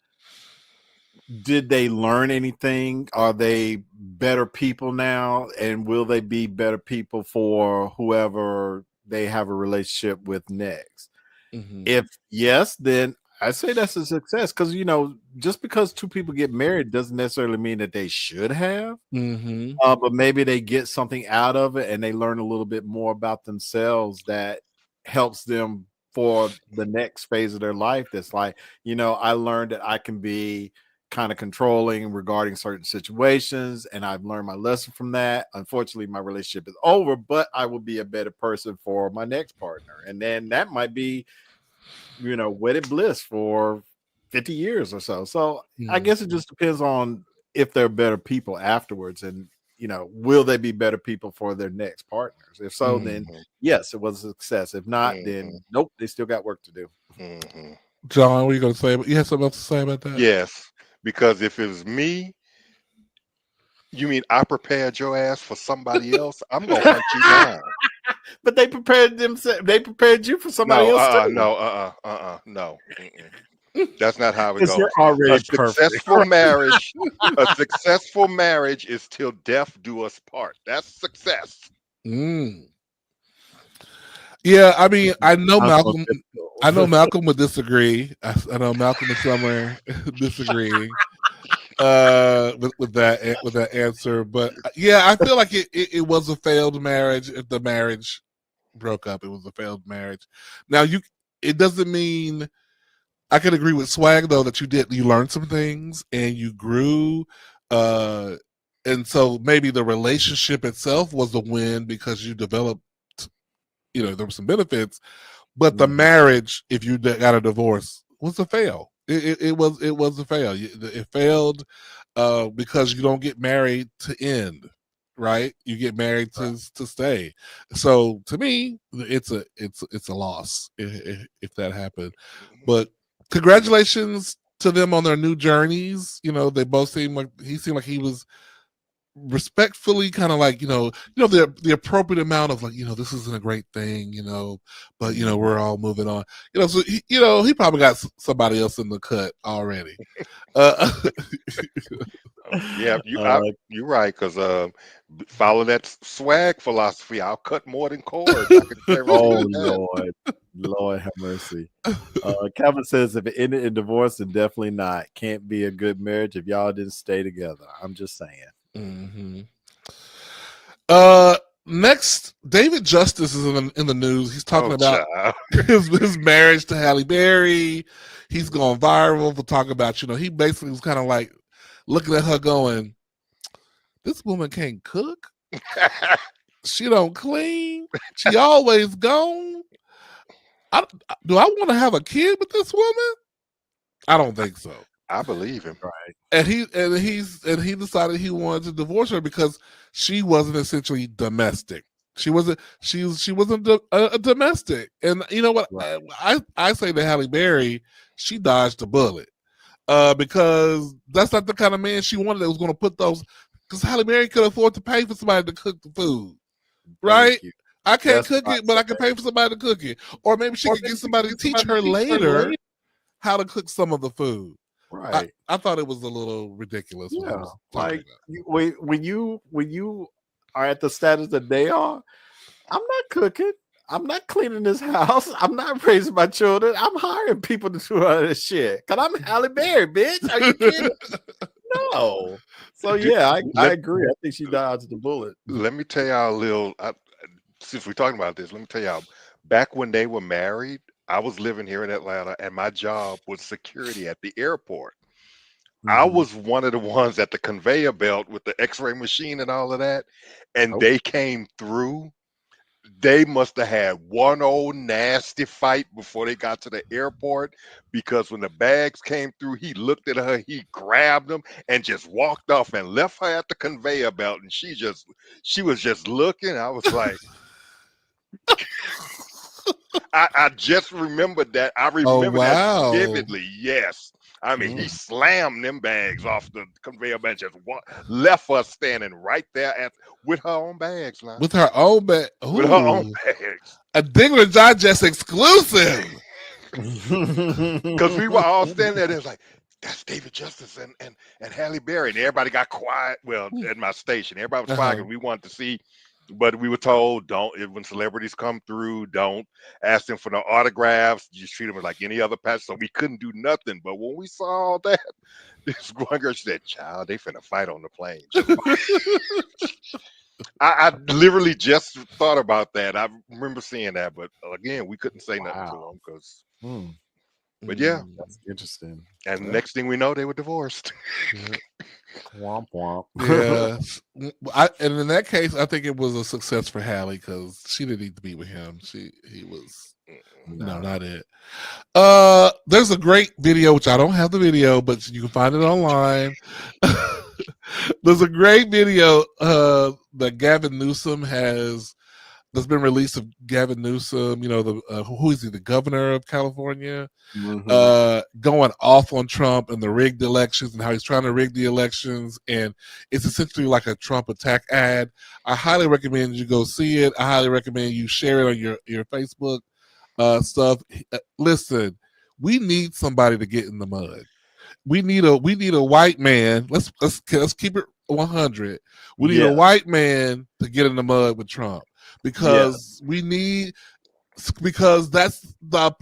did they learn anything? Are they better people now? And will they be better people for whoever they have a relationship with next? If yes, then I say that's a success, because just because 2 people get married doesn't necessarily mean that they should have. But maybe they get something out of it and they learn a little bit more about themselves that helps them for the next phase of their life. That's like, I learned that I can be kind of controlling regarding certain situations, and I've learned my lesson from that. Unfortunately, my relationship is over, but I will be a better person for my next partner. And then that might be, wedded bliss for 50 years or so. So I guess it just depends on if they're better people afterwards, and will they be better people for their next partners? If so, then yes, it was a success. If not, then nope, they still got work to do. John, what are you going to say? You have something else to say about that? Yes, because if it was me, you mean I prepared your ass for somebody else? I'm gonna hunt you down. But they prepared themselves. They prepared you for somebody else too. No. That's not how it goes. You're already A successful marriage, a successful marriage is till death do us part. That's success. Yeah, I mean, I know Malcolm would disagree. I know Malcolm is somewhere disagreeing with that answer. But yeah, I feel like it was a failed marriage. If the marriage broke up, it was a failed marriage. Now it doesn't mean, I can agree with Swag though that you learned some things and you grew, and so maybe the relationship itself was a win because you developed, there were some benefits, but the marriage, if you got a divorce, was a fail. It was a fail. It failed because you don't get married to end, right? You get married to stay. So to me, it's a loss if that happened. But congratulations to them on their new journeys. They both he seemed like he was respectfully kind of like, the appropriate amount of like, this isn't a great thing, but we're all moving on. So he probably got somebody else in the cut already. Yeah, you're right, because follow that swag philosophy. I'll cut more than cords. I can guarantee Oh that. Lord have mercy. Kevin says if it ended in divorce, then definitely not. Can't be a good marriage if y'all didn't stay together. I'm just saying. Mm-hmm. Next, David Justice is in the news. He's talking about his marriage to Halle Berry. He's gone viral for talking about, he basically was kind of like looking at her going, this woman can't cook. She don't clean. She always gone. Do I want to have a kid with this woman? I don't think so. I believe him. Right. And he decided he wanted to divorce her because she wasn't essentially domestic. She wasn't a domestic. And you know what? Right. I say to Halle Berry, she dodged a bullet. Because that's not the kind of man she wanted that was going to put those. Because Halle Berry could afford to pay for somebody to cook the food, right? I can't cook it, but I can pay for somebody to cook it, or maybe she could get somebody to teach her later how to cook some of the food. Right. I thought it was a little ridiculous. Yeah, like when you are at the status that they are, I'm not cooking. I'm not cleaning this house. I'm not raising my children. I'm hiring people to do all this shit. Cause I'm Halle Berry, bitch. Are you kidding? No. So yeah, I agree. I think she dodged the bullet. Let me tell y'all a little. Since we're talking about this, let me tell y'all. Back when they were married, I was living here in Atlanta, and my job was security at the airport. I was one of the ones at the conveyor belt with the X-ray machine and all of that, and they came through. They must have had one old nasty fight before they got to the airport, because when the bags came through, he looked at her, he grabbed them and just walked off and left her at the conveyor belt, and she was just looking. I was like, I just remembered that. I remember that vividly. Yes. I mean, he slammed them bags off the conveyor belt, just left us standing right there with her own bags now. With her own bag. With her own bags. A Diggler Digest exclusive. Because we were all standing there, and it was like, that's David Justice and Halle Berry. And everybody got quiet. Well, at my station, everybody was quiet, and we wanted to see. But we were told, when celebrities come through, don't ask them for no autographs. Just treat them like any other passenger. So we couldn't do nothing. But when we saw all that, this one girl said, child, they finna fight on the plane. I literally just thought about that. I remember seeing that. But again, we couldn't say nothing to them because. But yeah, that's interesting. And next thing we know, they were divorced. Womp womp. Yeah, and in that case, I think it was a success for Halle because she didn't need to be with him. He was no, not it. There's a great video, which I don't have the video, but you can find it online. There's a great video that Gavin Newsom that's been released of Gavin Newsom, who is he, the governor of California, going off on Trump and the rigged elections and how he's trying to rig the elections. And it's essentially like a Trump attack ad. I highly recommend you go see it. I highly recommend you share it on your Facebook stuff. Listen, we need somebody to get in the mud. We need a white man. Let's keep it 100. We need a white man to get in the mud with Trump. Because that's the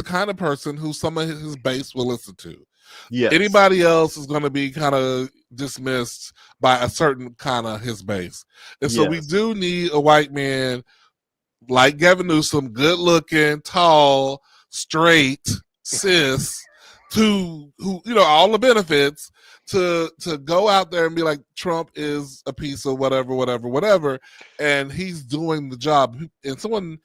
kind of person who some of his base will listen to. Yes. Anybody else is going to be kind of dismissed by a certain kind of his base. And so we do need a white man like Gavin Newsom, good looking, tall, straight, cis, who all the benefits, to go out there and be like, Trump is a piece of whatever, and he's doing the job. And someone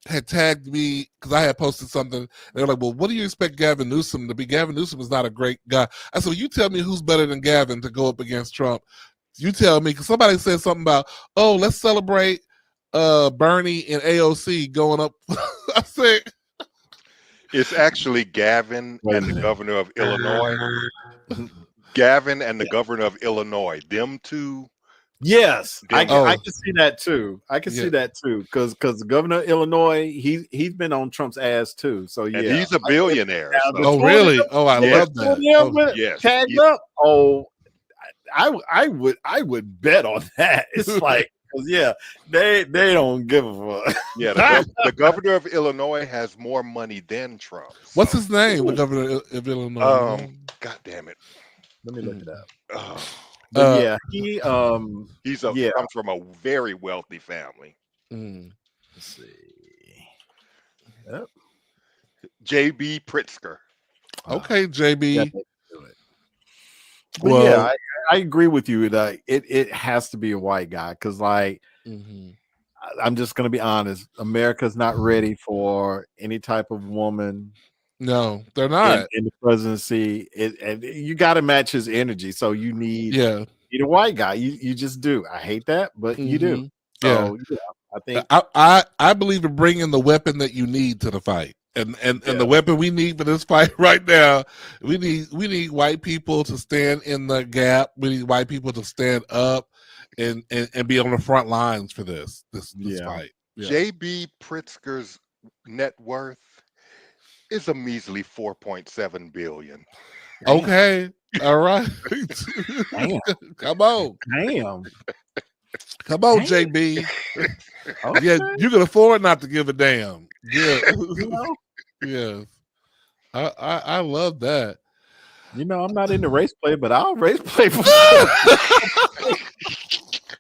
had tagged me because I had posted something, and they're like, well, what do you expect Gavin Newsom to be? Gavin Newsom is not a great guy. I said, well, you tell me who's better than Gavin to go up against Trump. You tell me, because somebody said something about, let's celebrate Bernie and AOC going up. I said, it's actually Gavin and the governor of Illinois. Gavin and the governor of Illinois. Them two. Yes, I Oh. can see that too. I can see that too, because the governor of Illinois, he's been on Trump's ass too. So yeah, and he's a billionaire. Oh really? Oh, I love that. Yes, tagged up. Oh, I would bet on that. It's like, yeah, they don't give a fuck. Yeah, the governor of Illinois has more money than Trump. What's his name? The governor of Illinois. God damn it. Let me look it up. But yeah, he's comes from a very wealthy family. Let's see. Yep. JB Pritzker. Okay, JB. But well, I agree with you that it has to be a white guy, because like I'm just gonna be honest, America's not ready for any type of woman. No, they're not in the presidency. And you got to match his energy, so you need a white guy. You just do. I hate that, but you do. So, I think I believe in bringing the weapon that you need to the fight. And the weapon we need for this fight right now, we need white people to stand in the gap. We need white people to stand up and be on the front lines for this fight. Yeah. JB Pritzker's net worth is a measly 4.7 billion. Okay. All right. Come on. Damn. Come on, JB. Okay. Yeah, you can afford not to give a damn. Yeah. Yes. I love that. You know, I'm not into race play, but I'll race play for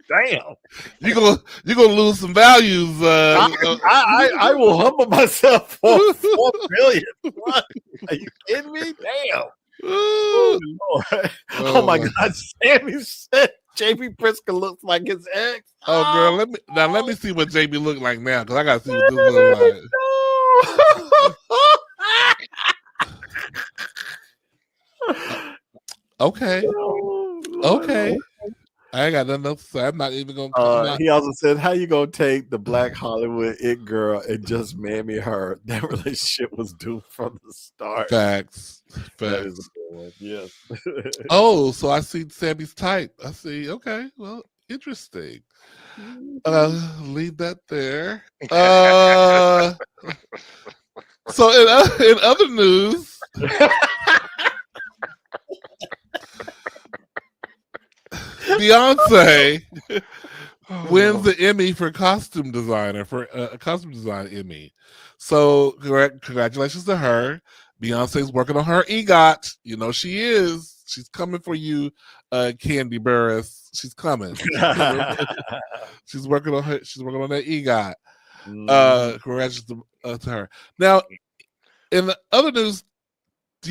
Damn. You're gonna lose some values. I will humble myself for 4 billion. What? Are you kidding me? Damn. Oh, my God. Sammy said JB Pritzker looks like his ex. Oh girl, let me see what JB look like now, because I gotta see what this looks like. Okay. I ain't got nothing else to say. I'm not even gonna. He also said, "How you gonna take the Black Hollywood it girl and just mammy her? That relationship was doomed from the start." Facts. That is a good one. Yes. Oh, so I see Sammy's type. I see. Okay. Well, interesting. Leave that there. So in other news. Beyonce wins the Emmy for costume designer for a costume design Emmy. So congratulations to her. Beyonce's working on her EGOT. You know she is. She's coming for you, Candy Burris. She's coming. She's working on her. She's working on that EGOT. Congratulations to her. Now, in the other news.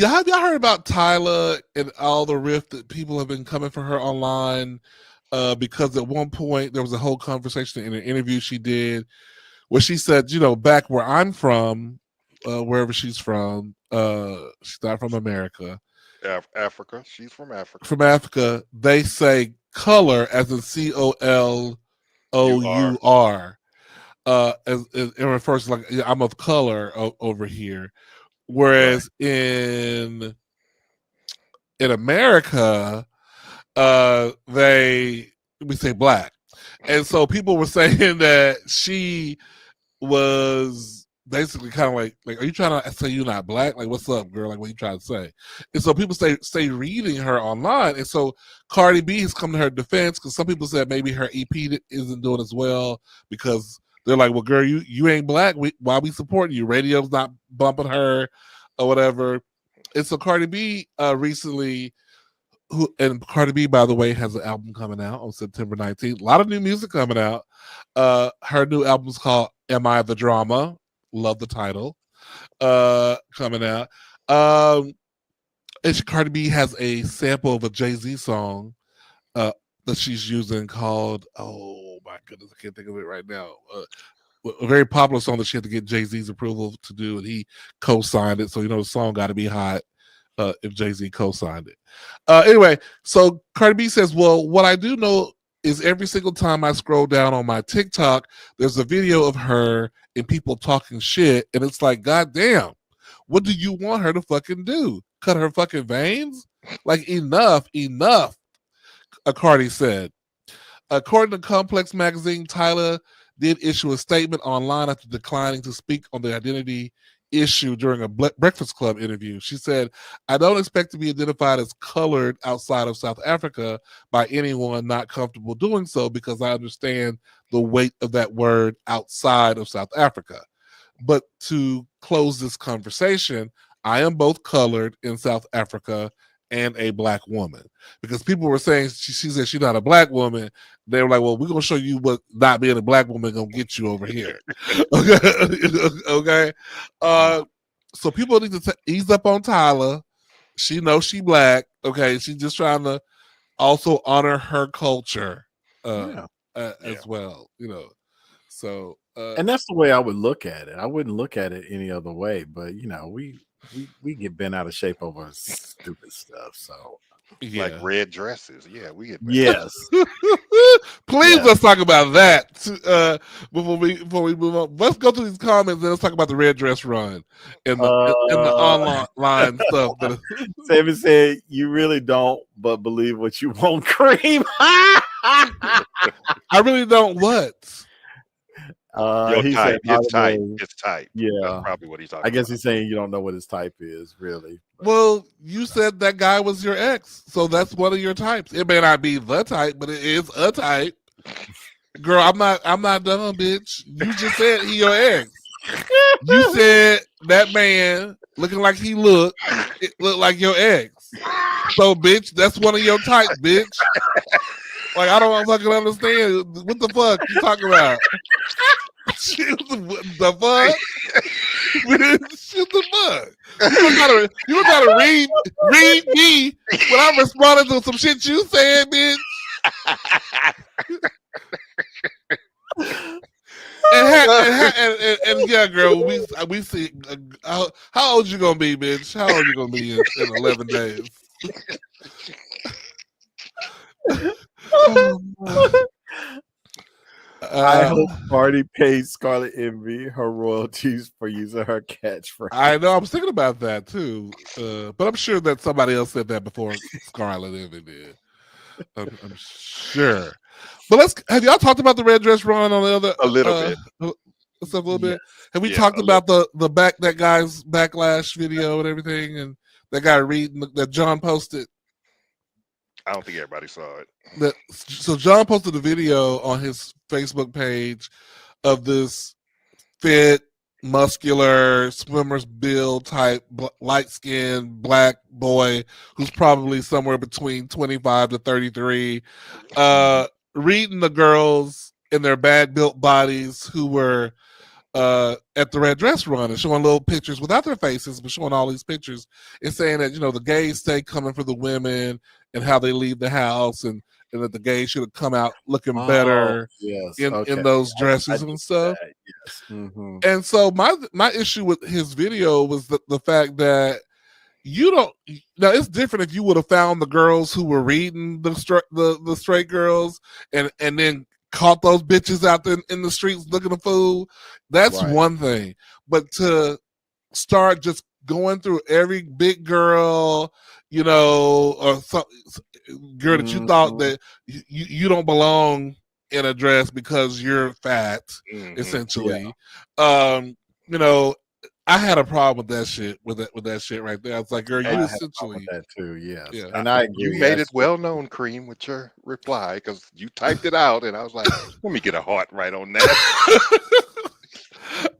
Have y'all heard about Tyla and all the rift that people have been coming for her online? Because at one point there was a whole conversation in an interview she did where she said, you know, back where I'm from, wherever she's from, she's not from America. Africa. She's from Africa. From Africa, they say color as in COLOUR. It refers to like I'm of color over here. Whereas in America, we say black, and so people were saying that she was basically kind of like, are you trying to say you're not black? Like, what's up, girl? Like, what are you trying to say? And so people stay reading her online, and so Cardi B has come to her defense because some people said maybe her EP isn't doing as well because. They're like, well, girl, you ain't black. Why we supporting you? Radio's not bumping her or whatever. And so Cardi B recently, and Cardi B, by the way, has an album coming out on September 19th. A lot of new music coming out. Her new album's called Am I the Drama? Love the title. Coming out. And Cardi B has a sample of a Jay-Z song that she's using called, oh my goodness, I can't think of it right now. A very popular song that she had to get Jay-Z's approval to do, and he co-signed it. So, you know, the song got to be hot if Jay-Z co-signed it. Anyway, so Cardi B says, well, what I do know is every single time I scroll down on my TikTok, there's a video of her and people talking shit. And it's like, God damn, what do you want her to fucking do? Cut her fucking veins? Like, enough. Cardi said. According to Complex Magazine, Tyler did issue a statement online after declining to speak on the identity issue during a Breakfast Club interview. She said, I don't expect to be identified as colored outside of South Africa by anyone not comfortable doing so because I understand the weight of that word outside of South Africa. But to close this conversation, I am both colored in South Africa and a black woman, because people were saying she said she's not a black woman. They were like, well, we're gonna show you what not being a black woman gonna get you over here. Okay. So people need to ease up on Tyler. She knows she black. Okay, she's just trying to also honor her culture as well. So and that's the way I would look at it. I wouldn't look at it any other way. But we get bent out of shape over stupid stuff. So like red dresses. Yeah, we get yes. Please let's talk about that before we move on. Let's go through these comments and let's talk about the red dress run and the online stuff. Sammy said, "You really don't, but believe what you want, Cream." I really don't. What? He said it's tight. It's tight. Yeah, that's probably what he's talking about. I guess he's saying you don't know what his type is, really. Well, you said that guy was your ex, so that's one of your types. It may not be the type, but it is a type. Girl, I'm not dumb, bitch. You just said he your ex. You said that man looking like he looked like your ex. So, bitch, that's one of your types, bitch. Like, I don't fucking understand. What the fuck you talking about? The fuck? Shit, the fuck? You try to read me when I'm responding to some shit you said, bitch. And yeah, girl, we see. How old you gonna be, bitch? How old you gonna be in 11 days? I hope Cardi pays Scarlet Envy her royalties for using her catchphrase. I know. I was thinking about that too, but I'm sure that somebody else said that before Scarlet Envy did. I'm sure. But have y'all talked about the red dress run on the other a little bit? Have we talked about that guy's backlash video and everything, and that guy reading that John posted? I don't think everybody saw it. So John posted a video on his Facebook page of this fit, muscular, swimmer's build type, light-skinned black boy who's probably somewhere between 25 to 33, reading the girls in their bad-built bodies who were at the red dress run and showing little pictures without their faces, but showing all these pictures and saying that, the gays stay coming for the women and how they leave the house and that the gays should have come out looking better in those dresses and stuff. Yes. Mm-hmm. And so my issue with his video was the fact that it's different if you would have found the girls who were reading the straight girls and then caught those bitches out there in the streets looking a fool. That's one thing. But to start just going through every big girl, or some girl that you thought that you don't belong in a dress because you're fat, essentially. Yeah. I had a problem with that shit, with that shit right there. I was like, girl, you essentially that too, yes. Yeah. And I agree. You made it well known, Cream, with your reply because you typed it out, and I was like, let me get a heart right on that.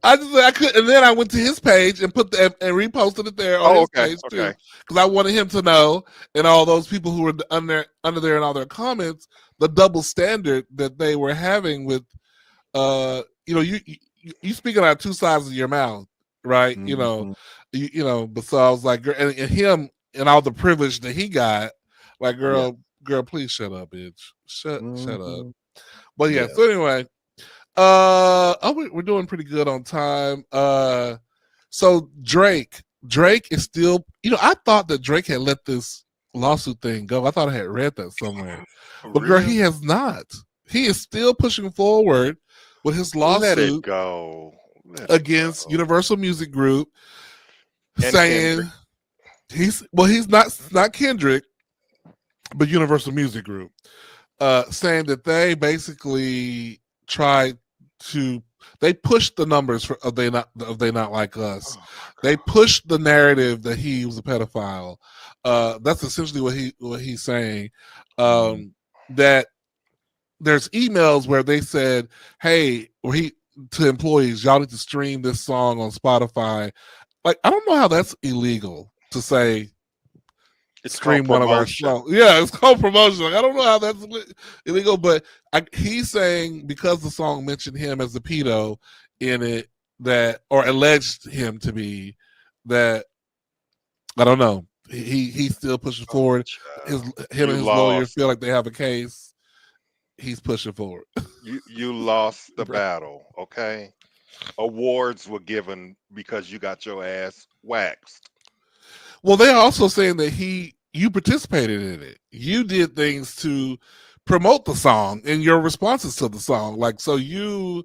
I could, and then I went to his page and and reposted it there on his page too, because I wanted him to know, and all those people who were under there in all their comments, the double standard that they were having with, you speaking out of two sides of your mouth. Right, Mm-hmm. but so I was like, and him and all the privilege that he got, like, girl, please shut up, bitch, shut up. But so anyway, we're doing pretty good on time. So Drake is still, I thought that Drake had let this lawsuit thing go. I thought I had read that somewhere, but girl, he has not. He is still pushing forward with his lawsuit. Let it go. Against Universal Music Group, and saying He's not Kendrick, but Universal Music Group, saying that they basically tried to pushed the numbers for they not like us. They pushed the narrative that he was a pedophile. That's essentially what he's saying. That there's emails where they said, "Hey," or to employees, "Y'all need to stream this song on Spotify." Like, I don't know how that's illegal to say. It's Stream called one of our promotion. songs. Yeah, it's called promotion. Like, I don't know how that's illegal, but he's saying because the song mentioned him as a pedo in it, that, or alleged him to be, that, I don't know. He's still pushing forward. Him and his lawyers feel like they have a case. He's pushing forward. You lost the battle. Okay, awards were given because you got your ass waxed. Well, they're also saying that you participated in it. You did things to promote the song and your responses to the song. Like, so you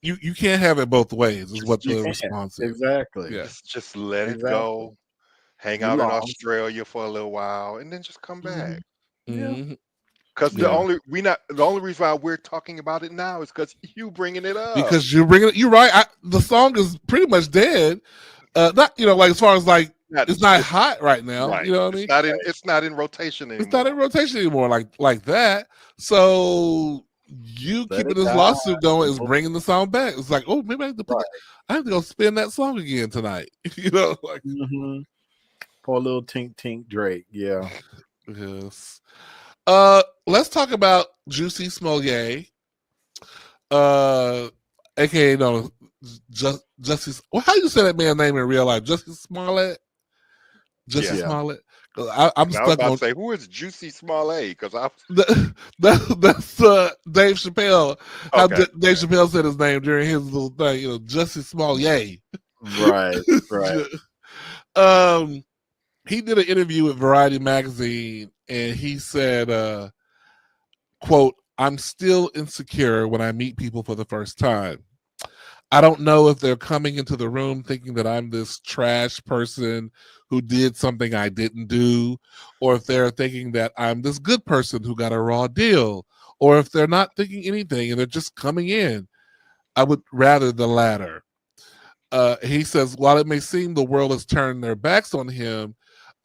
can't have it both ways, is what the response is. Exactly. Yeah. Just let it go. Hang out in Australia for a little while, and then just come back. Mm-hmm. Because the only reason why we're talking about it now is because you bringing it up. Because you're bringing it. You're right. The song is pretty much dead. Not, like, as far as like, it's not hot right now. Right. You know what I mean? It's not in rotation anymore. It's not in rotation anymore like that. So you keeping this lawsuit going is bringing the song back. It's like, oh, maybe I have to I have to go spin that song again tonight. Like, poor little Tink Tink Drake. Yeah. Yes. Let's talk about Juicy Smollett. AKA Justice. Well, how you say that man's name in real life? Justice Smollett. Justice Smollett. I'm stuck on. Say, who is Juicy Smollett? Because that's Dave Chappelle. How Dave Chappelle said his name during his little thing. Justice Smollett. Right. He did an interview with Variety magazine, and he said, "quote I'm still insecure when I meet people for the first time. I don't know if they're coming into the room thinking that I'm this trash person who did something I didn't do, or if they're thinking that I'm this good person who got a raw deal, or if they're not thinking anything and they're just coming in. I would rather the latter." He says, while it may seem the world has turned their backs on him,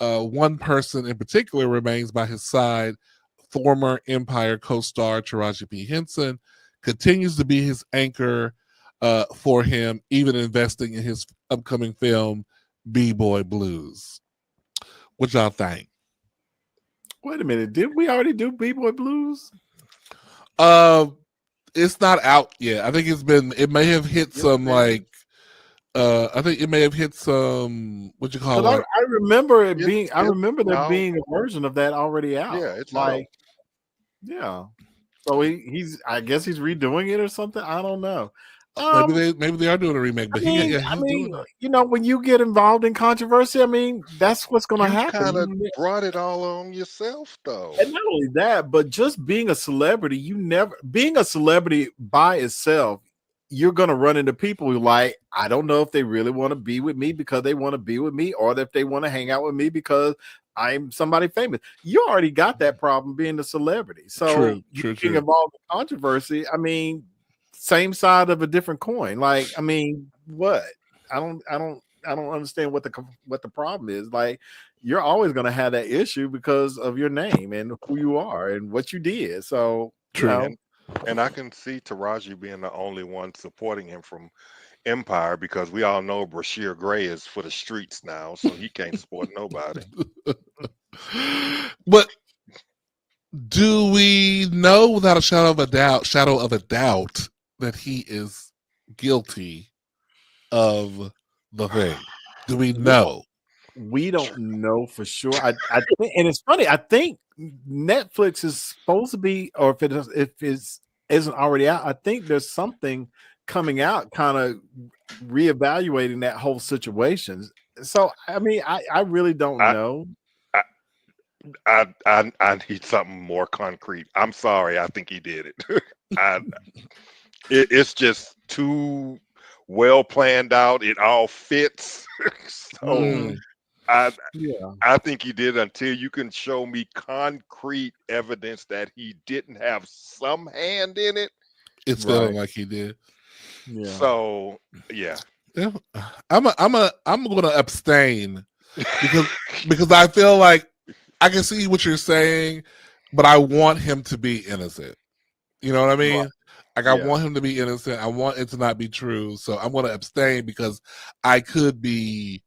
one person in particular remains by his side. Former Empire co-star Taraji P. Henson continues to be his anchor for him, even investing in his upcoming film, B-Boy Blues. What y'all think? Wait a minute. Did we already do B-Boy Blues? It's not out yet. I think it may have hit some like, I think it may have hit some, what you call it? I remember it being, I remember there being a version of that already out. Yeah, it's like, out. Yeah. So he's, I guess he's redoing it or something. I don't know. Maybe they are doing a remake, but he's doing it. When you get involved in controversy, that's what's going to happen. You kind of brought it all on yourself, though. And not only that, but just being a celebrity, being a celebrity by itself, you're going to run into people who I don't know if they really want to be with me because they want to be with me, or if they want to hang out with me because I'm somebody famous. You already got that problem being a celebrity. So being involved in controversy, same side of a different coin. What? I don't understand what the problem is. You're always going to have that issue because of your name and who you are and what you did. So and I can see Taraji being the only one supporting him from Empire, because we all know Brashear Gray is for the streets now, so he can't support nobody. But do we know without a shadow of a doubt that he is guilty of the thing? Do we know? We don't know for sure. I think, and it's funny. I think Netflix is supposed to be, or if it isn't already out, I think there's something coming out, kind of reevaluating that whole situation. So I really don't know. I need something more concrete. I'm sorry. I think he did it. It's just too well planned out. It all fits. So Yeah. I think he did until you can show me concrete evidence that he didn't have some hand in it. It's Right. feeling like he did. Yeah. So yeah. Yeah. I'm gonna abstain because I feel like I can see what you're saying, but I want him to be innocent. You know what I mean? Right. Like I Yeah. want him to be innocent. I want it to not be true. So I'm gonna abstain because I could be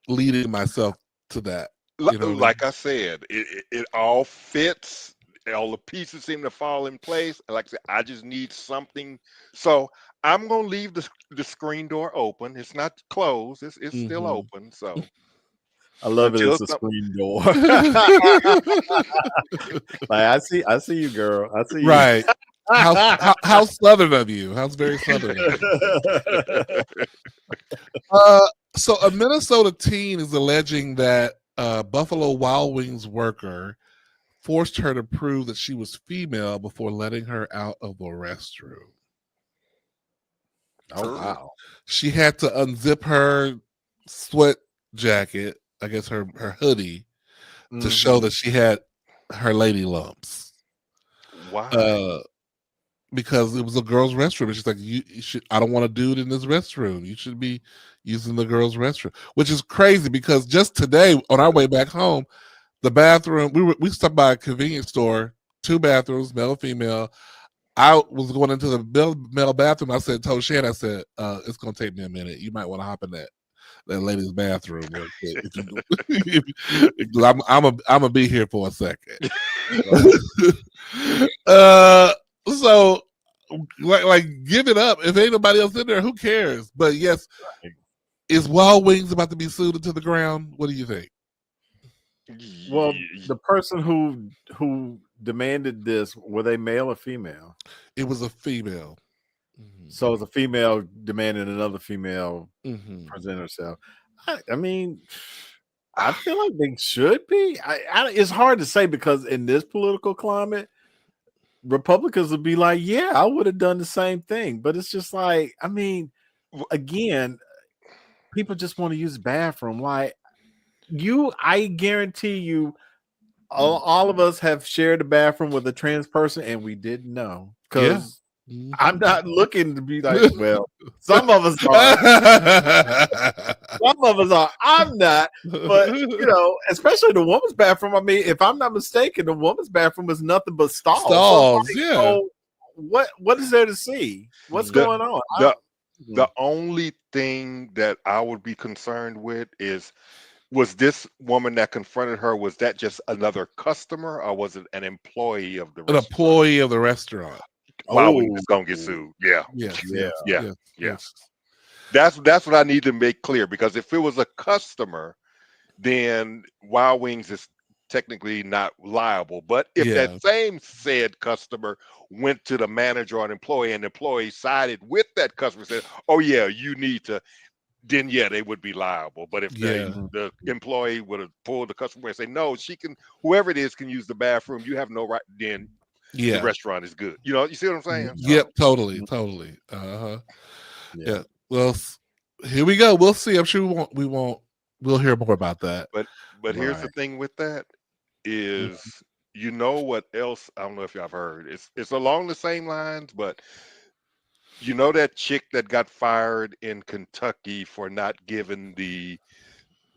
leading myself to that. You know what I mean? Like I said, it all fits. All the pieces seem to fall in place. And like I said, I just need something. So I'm gonna leave the screen door open. It's not closed. It's still Mhm. open. So I love it. until It's a some- screen door. Like I see you, girl. I see you. Right. How southern of you? How's very southern of you? So a Minnesota teen is alleging that Buffalo Wild Wings worker forced her to prove that she was female before letting her out of the restroom. Oh wow. She had to unzip her sweat jacket, I guess her hoodie, to show that she had her lady lumps. why? Because it was a girl's restroom. And she's like, you should. I don't want a dude in this restroom. You should be using the girl's restroom, which is crazy because just today on our way back home, the bathroom we stopped by a convenience store, 2 bathrooms, male, female. I was going into the male bathroom. I told Shan, I said, it's gonna take me a minute. You might want to hop in that lady's bathroom real quick. I'm gonna be here for a second. So like give it up. If ain't nobody else in there, who cares? But yes, is Wild Wings about to be sued into the ground? What do you think? Well, the person who demanded this, were they male or female? It was a female. So it's a female demanding another female Mm-hmm. present herself. I mean, I feel like they should be. It's hard to say because in this political climate, Republicans would be like, yeah, I would have done the same thing. But it's just like, I mean, again, people just want to use the bathroom. Like I guarantee you, all of us have shared the bathroom with a trans person and we didn't know. Because I'm not looking to be like, well, some of us are. Some of us are. I'm not. But, especially the woman's bathroom. I mean, if I'm not mistaken, the woman's bathroom is nothing but stalls. Stalls, So, yeah. So what is there to see? What's going on? The only thing that I would be concerned with was this woman that confronted her, was that just another customer or was it an employee of the restaurant? An employee of the restaurant. Wild Wings is gonna get sued. Yeah. Yes. That's what I need to make clear, because if it was a customer, then Wild Wings is technically not liable. But if that same said customer went to the manager or an employee and the employee sided with that customer and said, oh yeah, you need to, then yeah, they would be liable. But if the employee would have pulled the customer and say, no, whoever it is can use the bathroom, you have no right, then the restaurant is good. You see what I'm saying? Yep, totally. Yeah. Well, here we go. We'll see. I'm sure we'll hear more about that. But here's the thing with that is, what else? I don't know if y'all have heard. It's along the same lines, but that chick that got fired in Kentucky for not giving the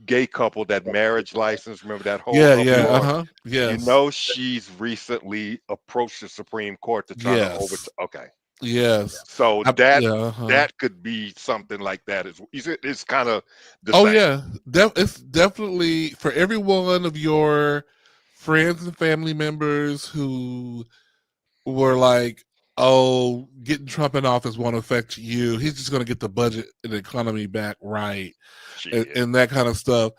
gay couple that marriage license. Remember that whole yes. She's recently approached the Supreme Court to try to overturn. Okay. Yes. So that could be something like that. It's kind of the same. Yeah. It's definitely for every one of your friends and family members who were like, oh, getting Trump in office won't affect you. He's just going to get the budget and the economy back right, and that kind of stuff.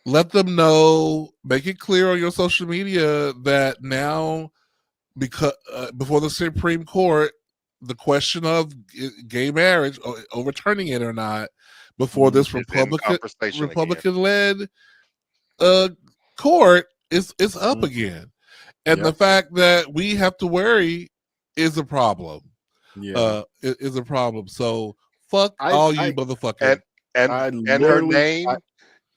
Let them know, make it clear on your social media that now, because before the Supreme Court, the question of gay marriage, overturning it or not, before this Republican-led court is up again, and the fact that we have to worry is a problem. Is a problem. So fuck all you motherfuckers. And her name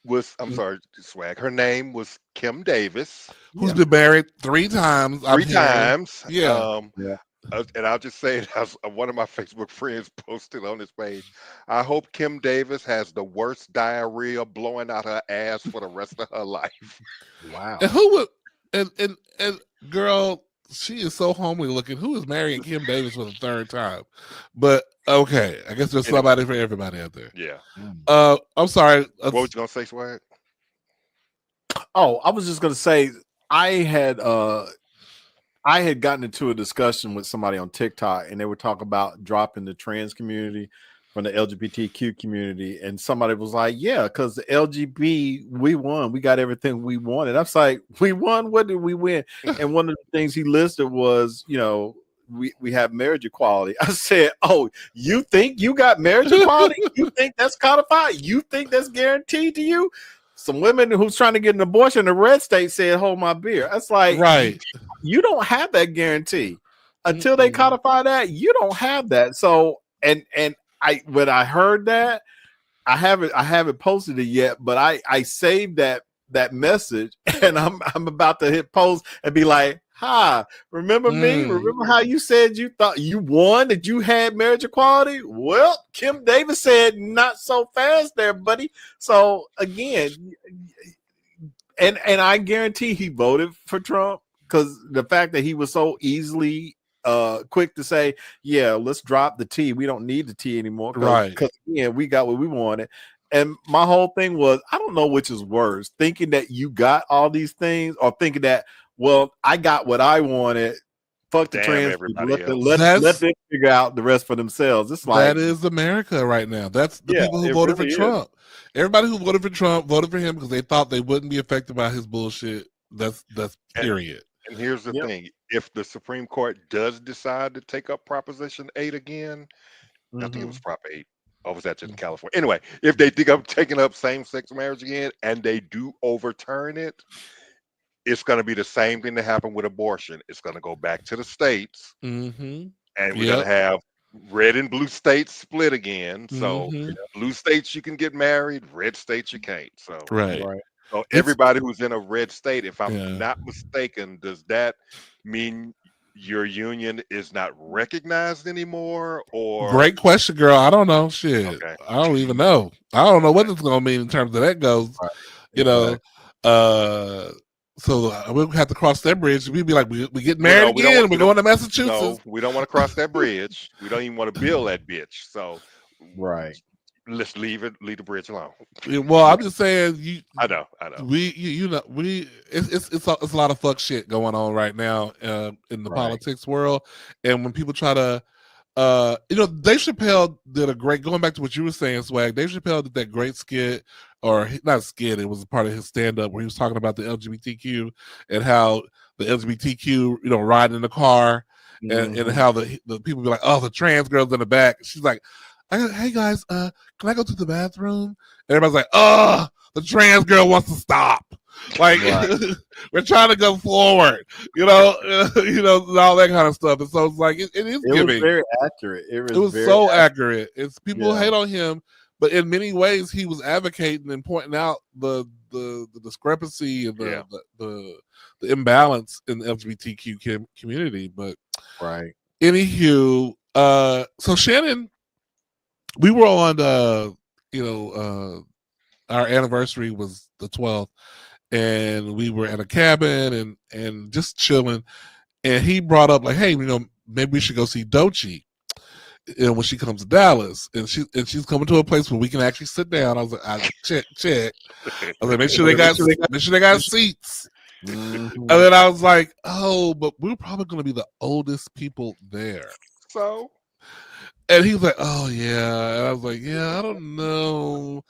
was, I'm sorry, Swag. Her name was Kim Davis. Who's Yeah. been married 3 times. I'm 3 hearing. times. Yeah. Yeah. And I'll just say it as one of my Facebook friends posted on his page. I hope Kim Davis has the worst diarrhea blowing out her ass for the rest of her life. Wow. And who would and girl, she is so homely looking. Who is marrying Kim Davis for the 3rd time? But okay, I guess there's Anyway, somebody for everybody out there. yeah. I'm sorry. What was you gonna say, Swag? Oh, I was just gonna say I had gotten into a discussion with somebody on TikTok, and they were talking about dropping the trans community from the LGBTQ community, and somebody was like, "Yeah, because the LGB, we won, we got everything we wanted." I was like, "We won? What did we win?" And one of the things he listed was, we have marriage equality. I said, "Oh, you think you got marriage equality? You think that's codified? You think that's guaranteed to you?" Some women who's trying to get an abortion in the red state said, "Hold my beer." That's like, Right. you don't have that guarantee until they codify that. You don't have that. So, and when I heard that, I haven't posted it yet, but I saved that message, and I'm about to hit post and be like, "Hi, remember me? Remember how you said you thought you won, that you had marriage equality? Well, Kim Davis said not so fast there, buddy." So again, and I guarantee he voted for Trump, because the fact that he was so easily quick to say, "Yeah, let's drop the T. We don't need the T anymore." Right. Because we got what we wanted. And my whole thing was, I don't know which is worse, thinking that you got all these things, or thinking that, well, I got what I wanted. Fuck the Damn trans everybody people. else. Let them figure out the rest for themselves. It's like, that is America right now. That's the Yeah, people who it voted really for is. Trump. Everybody who voted for Trump voted for him because they thought they wouldn't be affected by his bullshit. That's period. And here's the thing: if the Supreme Court does decide to take up Proposition 8 again, I think it was Prop 8. Or was that just in California? Anyway, if they think I'm taking up same-sex marriage again, and they do overturn it, it's going to be the same thing that happened with abortion. It's going to go back to the states, Mm-hmm. and we're going to have red and blue states split again. So blue states you can get married, red states you can't. So Right. So everybody who's in a red state, if I'm not mistaken, does that mean your union is not recognized anymore? Or Great question, girl. I don't know. Shit. Okay. I don't even know. I don't know what it's gonna mean in terms of that goes. So we'll have to cross that bridge. We'd be like, we get married again. We're going to Massachusetts. No, we don't want to cross that bridge. We don't even want to build that bitch. So let's leave the bridge alone. Well, I'm just saying. I know. It's a lot of fuck shit going on right now in the politics world, and when people try to, Dave Chappelle did a great. Going back to what you were saying, Swag. Dave Chappelle did that great skit, or not skit. It was a part of his stand up where he was talking about the LGBTQ and how the LGBTQ, ride in the car, and how the people be like, oh, the trans girls in the back. She's like, hey guys, can I go to the bathroom? And everybody's like, oh, the trans girl wants to stop. Like we're trying to go forward, and all that kind of stuff. And so it's like it is giving. Was very accurate. It was so accurate. It's people hate on him, but in many ways he was advocating and pointing out the discrepancy and the imbalance in the LGBTQ community. But anywho, so Shannon, we were on our anniversary was the 12th, and we were at a cabin and just chilling, and he brought up like, hey, maybe we should go see Doechii when she comes to Dallas, and she's coming to a place where we can actually sit down. I was like, check. I was like, make sure they got seats. And then I was like, oh, but we're probably going to be the oldest people there. So, and he was like, oh yeah. And I was like, yeah, I don't know,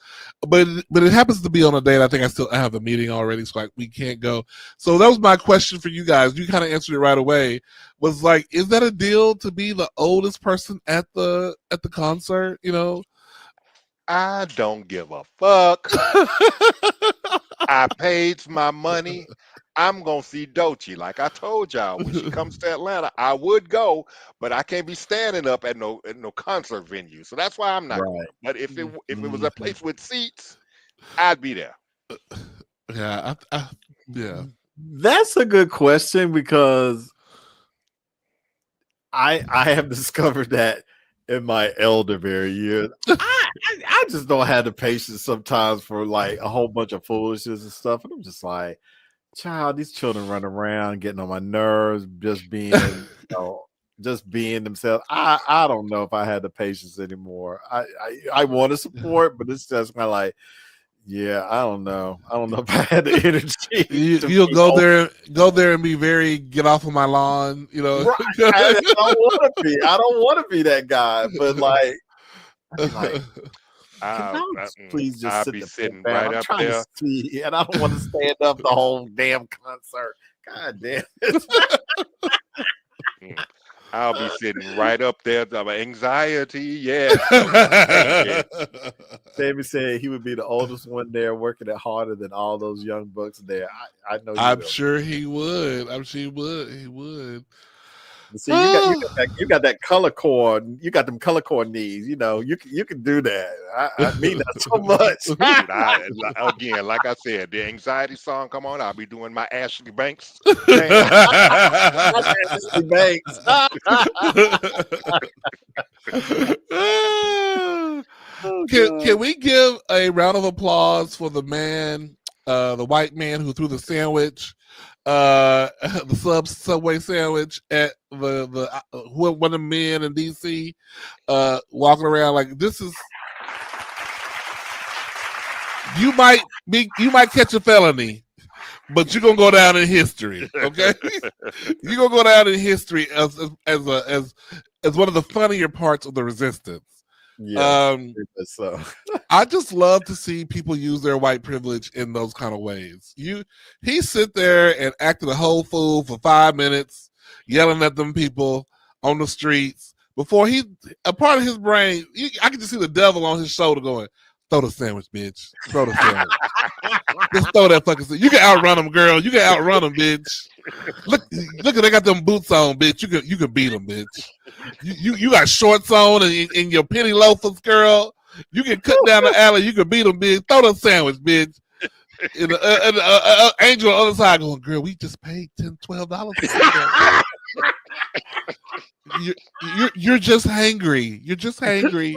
but it happens to be on a date. I think I have a meeting already, so we can't go. So that was my question for you guys. You kind of answered it right away. Was like, is that a deal to be the oldest person at the concert? I don't give a fuck. I paid my money. I'm gonna see Doechii. Like I told y'all, when she comes to Atlanta, I would go, but I can't be standing up at no concert venue. So that's why I'm not going. But if it was a place with seats, I'd be there. Yeah, yeah. That's a good question because I have discovered that in my elderberry years. I just don't have the patience sometimes for like a whole bunch of foolishness and stuff. And I'm just like, child, these children run around getting on my nerves, just being, just being themselves. I don't know if I had the patience anymore. I want to support, but it's just kind of like, yeah, I don't know. I don't know if I had the energy. You'll go there and be very get off of my lawn, Right. I don't want to be. I don't want to be that guy. But like, I'd be like, can y'all please just I'll sit be the fuck sitting down? right I'm up trying there. to see, and I don't want to stand up the whole damn concert. God damn it. I'll be sitting right up there. Anxiety, yes. Sammy said he would be the oldest one there, working it harder than all those young bucks there. I know. I'm sure he would. I'm sure he would. See, you got that color cord. You got them color cord knees. You can do that. I mean that so much. Dude, again, like I said, the anxiety song. Come on, I'll be doing my Ashley Banks. Ashley Banks. Can we give a round of applause for the man, the white man who threw the sandwich, the Subway sandwich at the one of the men in DC, walking around like this is. You might catch a felony, but you're gonna go down in history. Okay, you're gonna go down in history as one of the funnier parts of the resistance. Yeah, so I just love to see people use their white privilege in those kind of ways. He sit there and acted a whole fool for 5 minutes, yelling at them people on the streets before a part of his brain. I can just see the devil on his shoulder going, "Throw the sandwich, bitch. Throw the sandwich. Just throw that fucking sandwich. You can outrun them, girl. You can outrun them, bitch. Look, they got them boots on, bitch. You can beat them, bitch. You got shorts on and your penny loafers, girl. You can cut down the alley. You can beat them, bitch. Throw the sandwich, bitch." And Angel on the other side going, "Girl, we just paid $10-12. You're just hangry. You're just hangry.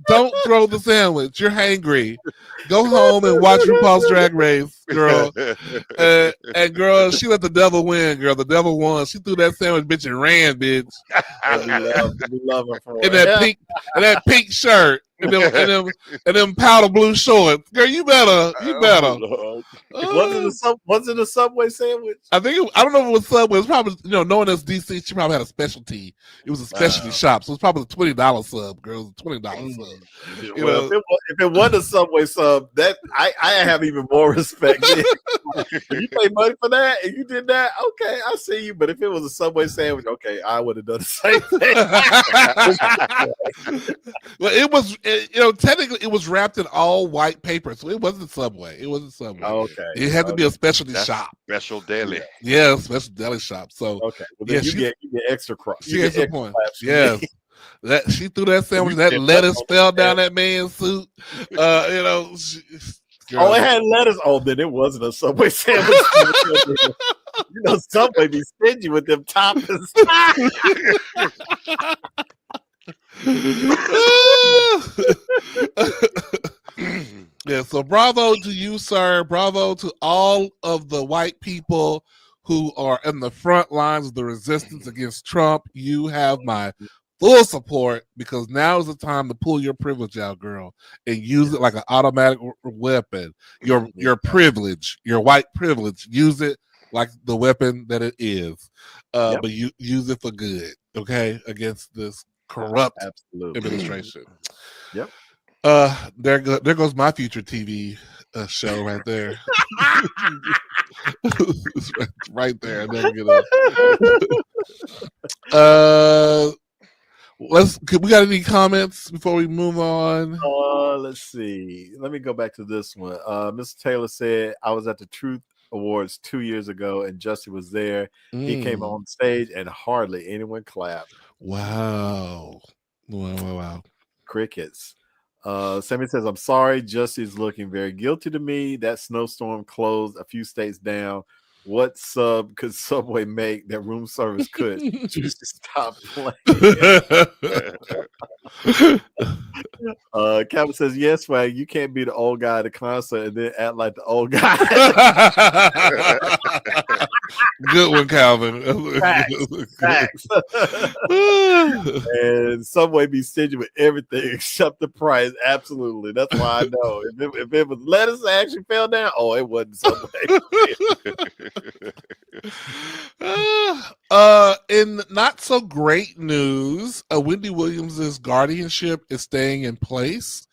Don't throw the sandwich. You're hangry. Go home and watch RuPaul's Drag Race, girl." And girl, she let the devil win, girl. The devil won. She threw that sandwich, bitch, and ran, bitch. We love her for in that pink shirt and them powder blue shorts. Girl, you better. Was it a Subway sandwich? I don't know if it was Subway. It was probably, knowing as DC, she probably had a specialty. It was a specialty shop, so it's probably a $20 sub, girl. It was a $20 sub. Well, if it wasn't a Subway sub, that I have even more respect. If you pay money for that and you did that, okay, I see you. But if it was a Subway sandwich, okay, I would have done the same thing. Well, it was, technically it was wrapped in all white paper, so it wasn't Subway. It wasn't Subway. Okay, it had to be a specialty shop, special deli. Yeah, special deli shop. So okay, well, then you get extra cross. You get extra points. Yes. That she threw that sandwich. That lettuce fell down that man's suit. Oh, it had lettuce. Oh, then it wasn't a Subway sandwich. Subway be stingy with them toppings. Yeah, so bravo to you, sir. Bravo to all of the white people who are in the front lines of the resistance against Trump. You have my full support, because now is the time to pull your privilege out, girl, and use it like an automatic weapon. Your privilege, your white privilege, use it like the weapon that it is. But you use it for good, okay, against this corrupt administration. Yep. There goes my future TV show right there. Right there. We got any comments before we move on? Let's see. Let me go back to this one. Mr. Taylor said, "I was at the Truth Awards 2 years ago and Justin was there. He came on stage and hardly anyone clapped." Wow. Crickets. Sammy says, I'm sorry, Jussie's looking very guilty to me. That snowstorm closed a few states down. What sub could Subway make that room service could? Just stop playing. Calvin says, yes, Swag, you can't be the old guy at the concert and then act like the old guy. Good one, Calvin. Facts. And Subway be stingy with everything except the price. Absolutely. That's why I know. If it was lettuce that actually fell down, it wasn't Subway. In not so great news, Wendy Williams' guardianship is staying in place.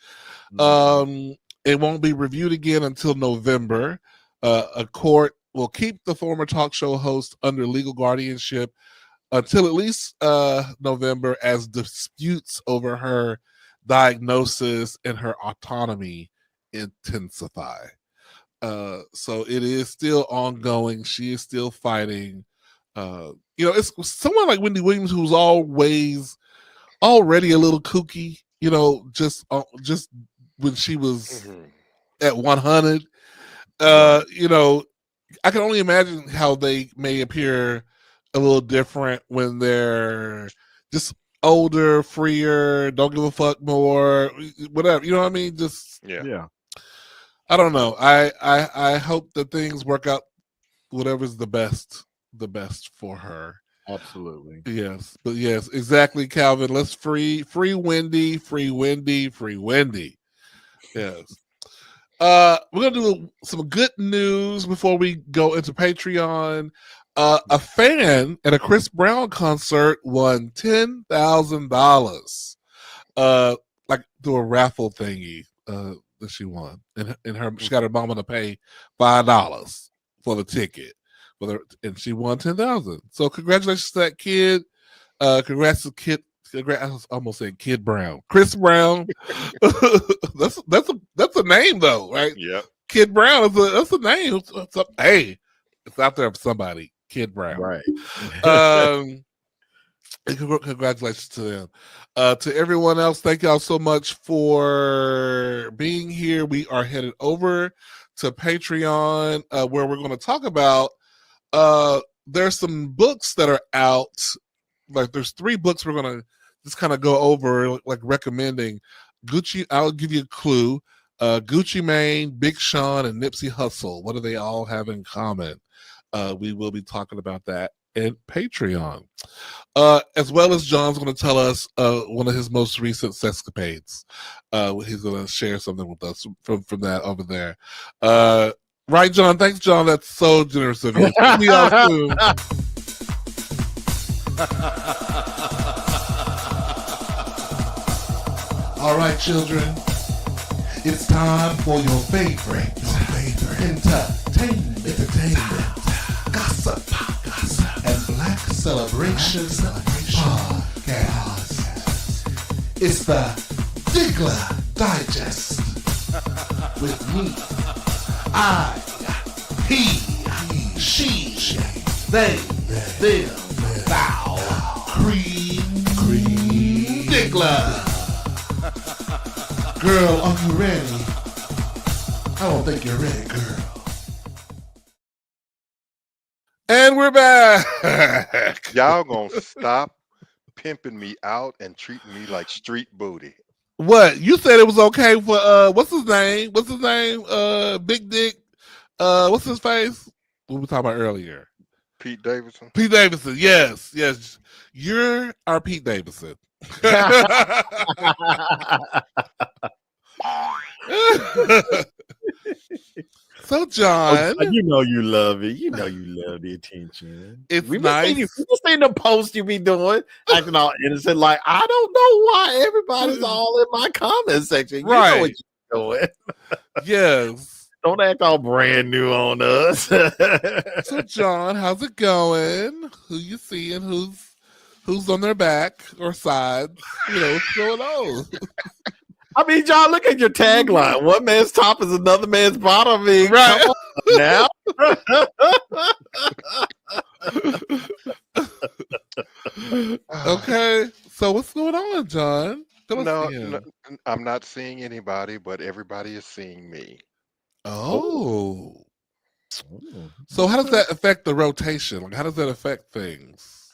It won't be reviewed again until November. A court will keep the former talk show host under legal guardianship until at least November, as disputes over her diagnosis and her autonomy intensify. So it is still ongoing. She is still fighting. It's someone like Wendy Williams who's already a little kooky. Just when she was at 100. I can only imagine how they may appear a little different when they're just older, freer, don't give a fuck more, whatever. You know what I mean? Just yeah. I don't know. I hope that things work out. Whatever's the best for her. Absolutely. Yes, but yes, exactly, Calvin. Let's free Wendy, free Wendy, free Wendy. Yes. We're gonna do some good news before we go into Patreon. A fan at a Chris Brown concert won $10,000, like through a raffle thingy that she won, and she got her mama to pay $5 for the ticket, and she won $10,000. So congratulations to that kid. Congrats to Kid. I was almost saying Kid Brown, Chris Brown. that's a name though, right? Yeah. Kid Brown that's a name. Hey, it's out there for somebody. Kid Brown, right? Congratulations to them. To everyone else, thank y'all so much for being here. We are headed over to Patreon, where we're going to talk about. There's some books that are out. Like there's 3 books we're going to just kind of go over, like recommending. Gucci, I'll give you a clue. Gucci Mane, Big Sean, and Nipsey Hussle. What do they all have in common? We will be talking about that in Patreon. As well as John's going to tell us one of his most recent sexcapades. He's going to share something with us from that over there. Right, John? Thanks, John. That's so generous of you. See y'all soon. All right, children, it's time for your favorite entertainment, gossip, and black celebration podcast. It's the Diggler Digest with me, I, he, she, they, them, thou, Cream Diggler. Girl, are you ready? I don't think you're ready, girl. And we're back. Y'all gonna stop pimping me out and treating me like street booty. What? You said it was okay for what's his name? Big Dick. What's his face? What we talking about earlier? Pete Davidson. Pete Davidson, yes. You're our Pete Davidson. So, John, you know you love it. You know you love the attention. It's we nice. We just seen the post you be doing, acting all innocent. Like I don't know why everybody's all in my comment section. You know what you're doing. Yes. Don't act all brand new on us. So, John, how's it going? Who you seeing? Who's on their back or sides? What's going on? I mean, John, look at your tagline. One man's top is another man's bottom. I mean, right now. Okay. So what's going on, John? Fill us No, in. I'm not seeing anybody, but everybody is seeing me. Oh. Oh, So how does okay. that affect the rotation? Like, how does that affect things?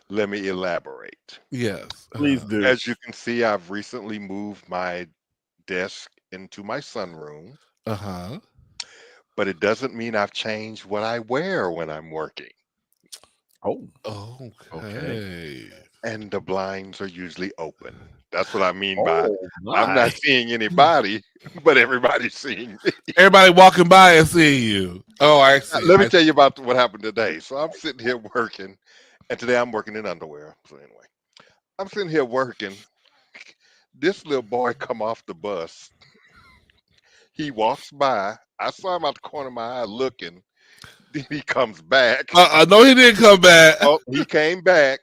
Let me elaborate. Yes. Please do. As you can see, I've recently moved my desk into my sunroom, Uh-huh. but it doesn't mean I've changed what I wear when I'm working. Oh, Okay. And the blinds are usually open. That's what I mean by oh I'm my. not seeing anybody, but everybody's seeing me. Everybody walking by and seeing you. Oh, I see. Let me tell you about what happened today. So I'm sitting here working, and today I'm working in underwear. So anyway, I'm sitting here working. This little boy come off the bus. He walks by. I saw him out the corner of my eye looking. Then he comes back. No, he didn't come back. Oh, he came back,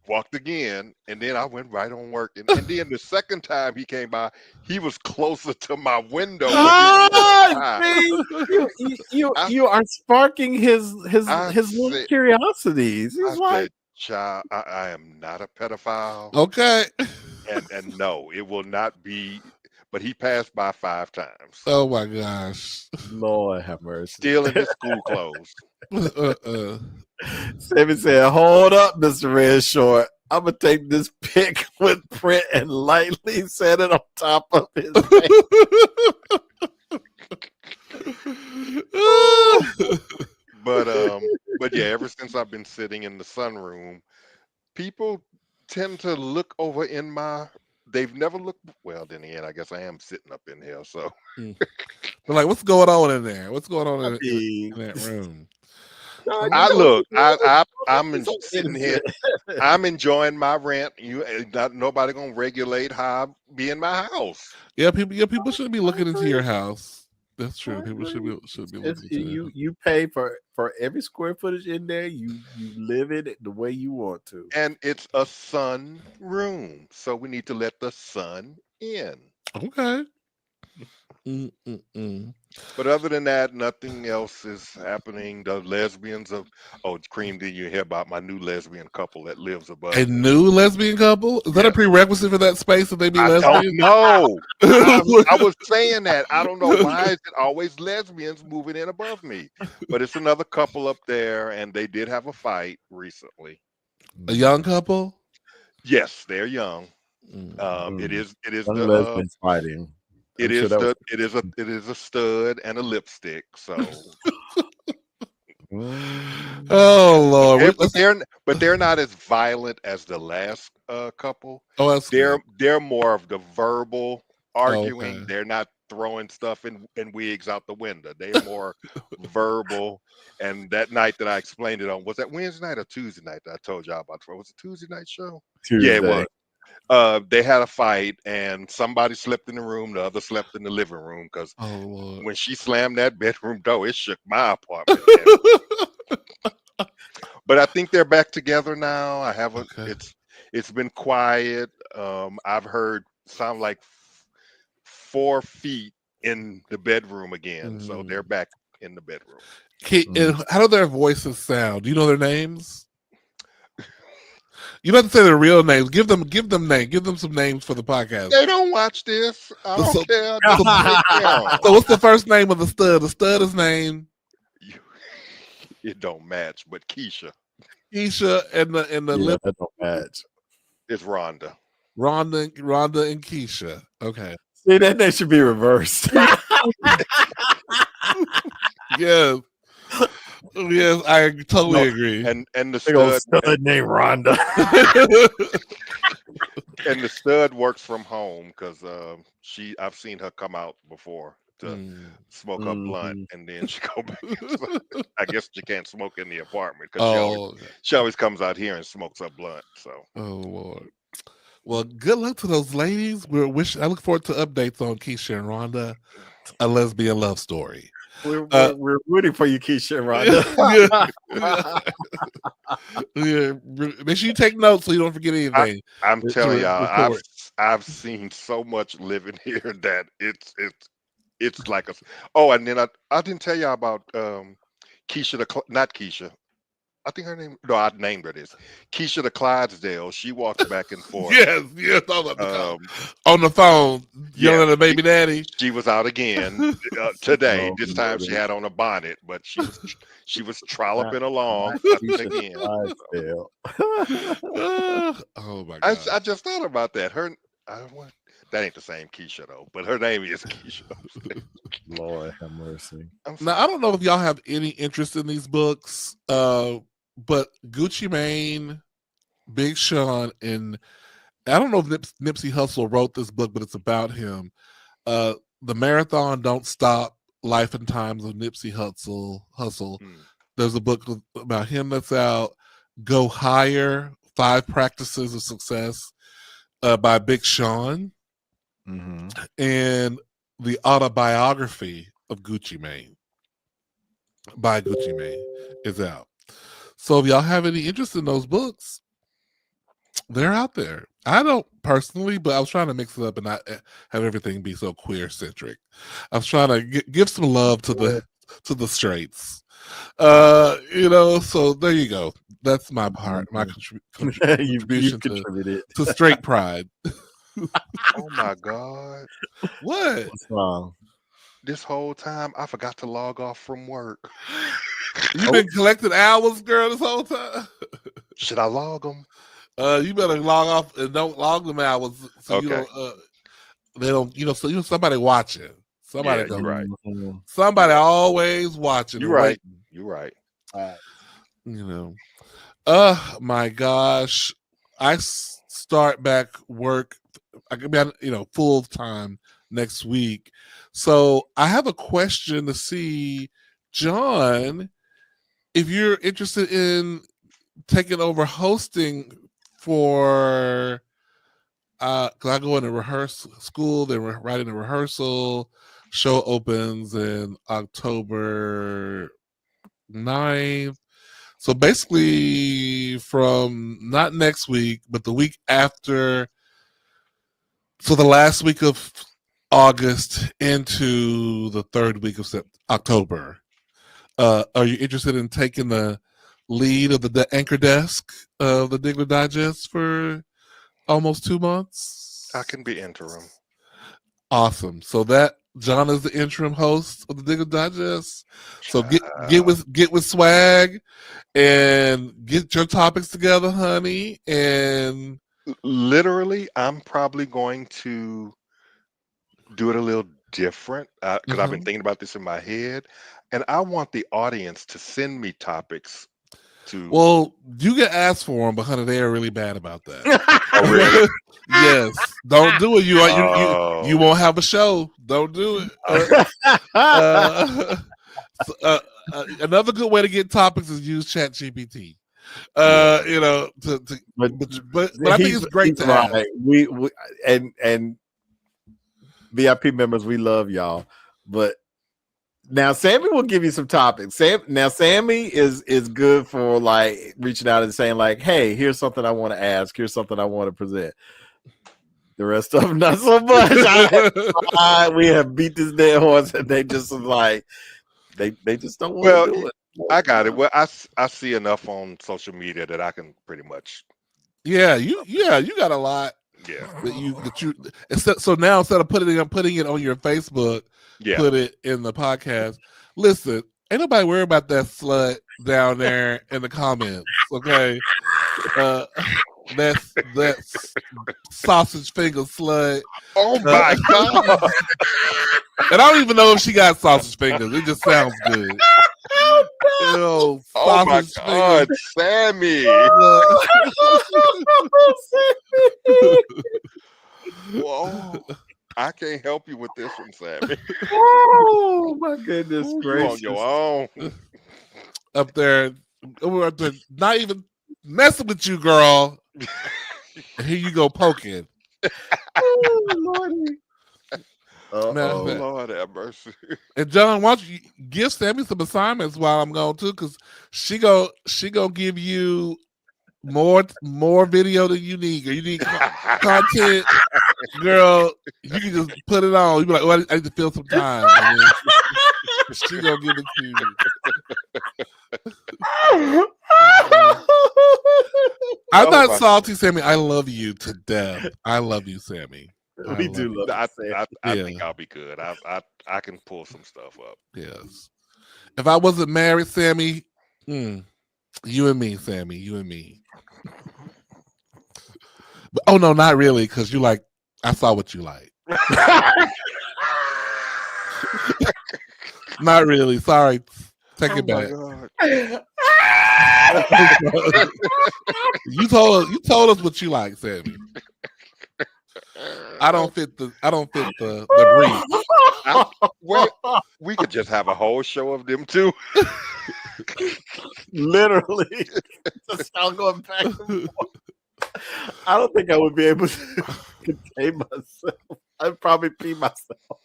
walked again, and then I went right on working. And then the second time he came by, he was closer to my window when he was Ah, walking by. see, I, you are sparking I his little said, curiosities. I He's like, said, child, I am not a pedophile, Okay. and no, it will not be. But he passed by 5 times, Oh my gosh. Lord have mercy. still in his school clothes. Uh-uh. Sammy said, "Hold up, Mr. Red Short. I'm gonna take this pic with print and lightly set it on top of his face." But yeah, ever since I've been sitting in the sunroom, people tend to look over in my. They've never looked. Well, then again, I guess I am sitting up in here. So They're like, what's going on in there? What's going on I in mean, that room? no, I you know look. what? I'm It's so sitting here. innocent. I'm enjoying my rent. Nobody gonna regulate how I be in my house. Yeah, people shouldn't be I looking into agree. your house. That's I true. People agree. should be It's, looking into your house. you pay for every square footage in there. You live it the way you want to. And it's a sun room, so we need to let the sun in. Okay. Mm-mm-mm. But other than that, nothing else is happening. The lesbians of Cream, did you hear about my new lesbian couple that lives above A me? new lesbian couple? Is that a Yes. prerequisite for that space that they be I don't lesbian? know. I was saying that. I don't know why is it always lesbians moving in above me. But it's another couple up there, and they did have a fight recently. A young couple? Yes, they're young. Mm. It is Young the lesbians fighting. I'm sure that was. it is a stud and a lipstick. So Oh Lord. but they're not as violent as the last couple. Oh, that's good. They're more of the verbal Oh, arguing. okay. They're not throwing stuff and wigs out the window. They're more verbal. And that night that I explained it on, was that Wednesday night or Tuesday night that I told y'all about? Was it Tuesday night show? Yeah, it was. Tuesday. They had a fight and somebody slept in the room, the other slept in the living room because Oh Lord. when she slammed that bedroom door, it shook my apartment. But I think they're back together now. I haven't. Okay. It's been quiet. I've heard sound like 4 feet in the bedroom again, so they're back in the bedroom. And how do their voices sound? Do you know their names? You don't have to say their real names. Give them names. Give them some names for the podcast. They don't watch this. I don't So- care. Just take me on. So what's the first name of the stud? The stud is named It don't match, but Keisha Keisha and the Yeah, that don't match. is Rhonda. Rhonda and Keisha. Okay. See, that should be reversed. Yes. Yes, I totally agree. And the Big old stud stud named Rhonda. and the stud works from home because I've seen her come out before to smoke a blunt and then she go back. So I guess she can't smoke in the apartment because she always comes out here and smokes a blunt. So Lord. Well, good luck to those ladies. I look forward to updates on Keisha and Rhonda, a lesbian love story. We're rooting for you, Keisha and Rhonda. Yeah. Make sure you take notes so you don't forget anything. I'm telling y'all, I've seen so much living here that it's like a. Oh, and then I didn't tell y'all about Keisha not Keisha, I think her name. No, I named her this. Keisha the Clydesdale. She walks back and forth. Yes, Um, on the phone, yelling yeah, at her baby daddy. she was out again today. Oh, This time she Lordy. had on a bonnet, but she was trolloping along Not again. Clydesdale. Oh my I god. just thought about that. That ain't the same Keisha though, but her name is Keisha. Lord have mercy. Now I don't know if y'all have any interest in these books, but Gucci Mane, Big Sean, and I don't know if Nipsey Hussle wrote this book, but it's about him. The Marathon Don't Stop: Life and Times of Nipsey Hussle. There's a book about him that's out. Go Higher: 5 Practices of Success by Big Sean, and the autobiography of Gucci Mane by Gucci Mane is out. So if y'all have any interest in those books, they're out there. I don't personally, but I was trying to mix it up and not have everything be so queer centric. I was trying to give some love to the straights. So there you go. That's my part. My contribution to straight pride. Oh my God! What? What's wrong? This whole time I forgot to log off from work. You've been collecting hours, girl, this whole time. Should I log them? You better log off and don't log them hours so Okay. you don't. They don't. So somebody watching. Somebody You're right. Somebody always watching. You're right. Waiting. You're right. My gosh, I start back work. I could be, full time next week. So I have a question to see, John, if you're interested in taking over hosting for, because I go into rehearsal school, then we're writing a rehearsal. Show opens in October 9th. So basically from not next week, but the week after, so the last week of August into the third week of October. Are you interested in taking the lead of the anchor desk of the Diggler Digest for almost 2 months? I can be interim. Awesome. So that John is the interim host of the Diggler Digest. So get with swag and get your topics together, honey. And literally, I'm probably going to do it a little different because I've been thinking about this in my head, and I want the audience to send me topics. Well, you get asked for them, but honey, they are really bad about that. Oh, really? Yes, don't do it. You won't have a show. Don't do it. Another good way to get topics is use ChatGPT. But I think it's great to have. We and VIP members, we love y'all, but now Sammy will give you some topics. Sammy is good for like reaching out and saying like, "Hey, here's something I want to ask. Here's something I want to present." The rest of them not so much. We have beat this dead horse, and they just like they just don't want to do it. I got it. Well, I see enough on social media that I can pretty much. Yeah, you got a lot. Yeah. That you so now instead of putting it on your Facebook, put it in the podcast. Listen, ain't nobody worried about that slut down there in the comments. Okay, that's sausage finger slut. Oh my God! And I don't even know if she got sausage fingers. It just sounds good. Oh my God, Sammy! Whoa. I can't help you with this one, Sammy. Oh my goodness gracious! You on your own. Up there, not even messing with you, girl. And here you go poking. Oh Lordy! Lord have mercy. And John, why don't you give Sammy some assignments while I'm gone too? Because she gonna give you more video than you need. Or you need content, girl. You can just put it on. You be like, "Oh, I need to fill some time." And then she gonna give it to you. I'm Oh, not my- salty, Sammy. I love you to death. I love you, Sammy. I We love do you. love I, it, Sam. I Yeah. think I'll be good. I can pull some stuff up. Yes. If I wasn't married, Sammy, you and me, Sammy, you and me. But, oh no, not really, because you like. I saw what you like. Not really. Sorry. Take it back. God. You told us what you like, Sammy. I don't fit the brief. Wait, we could just have a whole show of them too. Literally, just all going back and forth. I don't think I would be able to contain myself. I'd probably pee myself.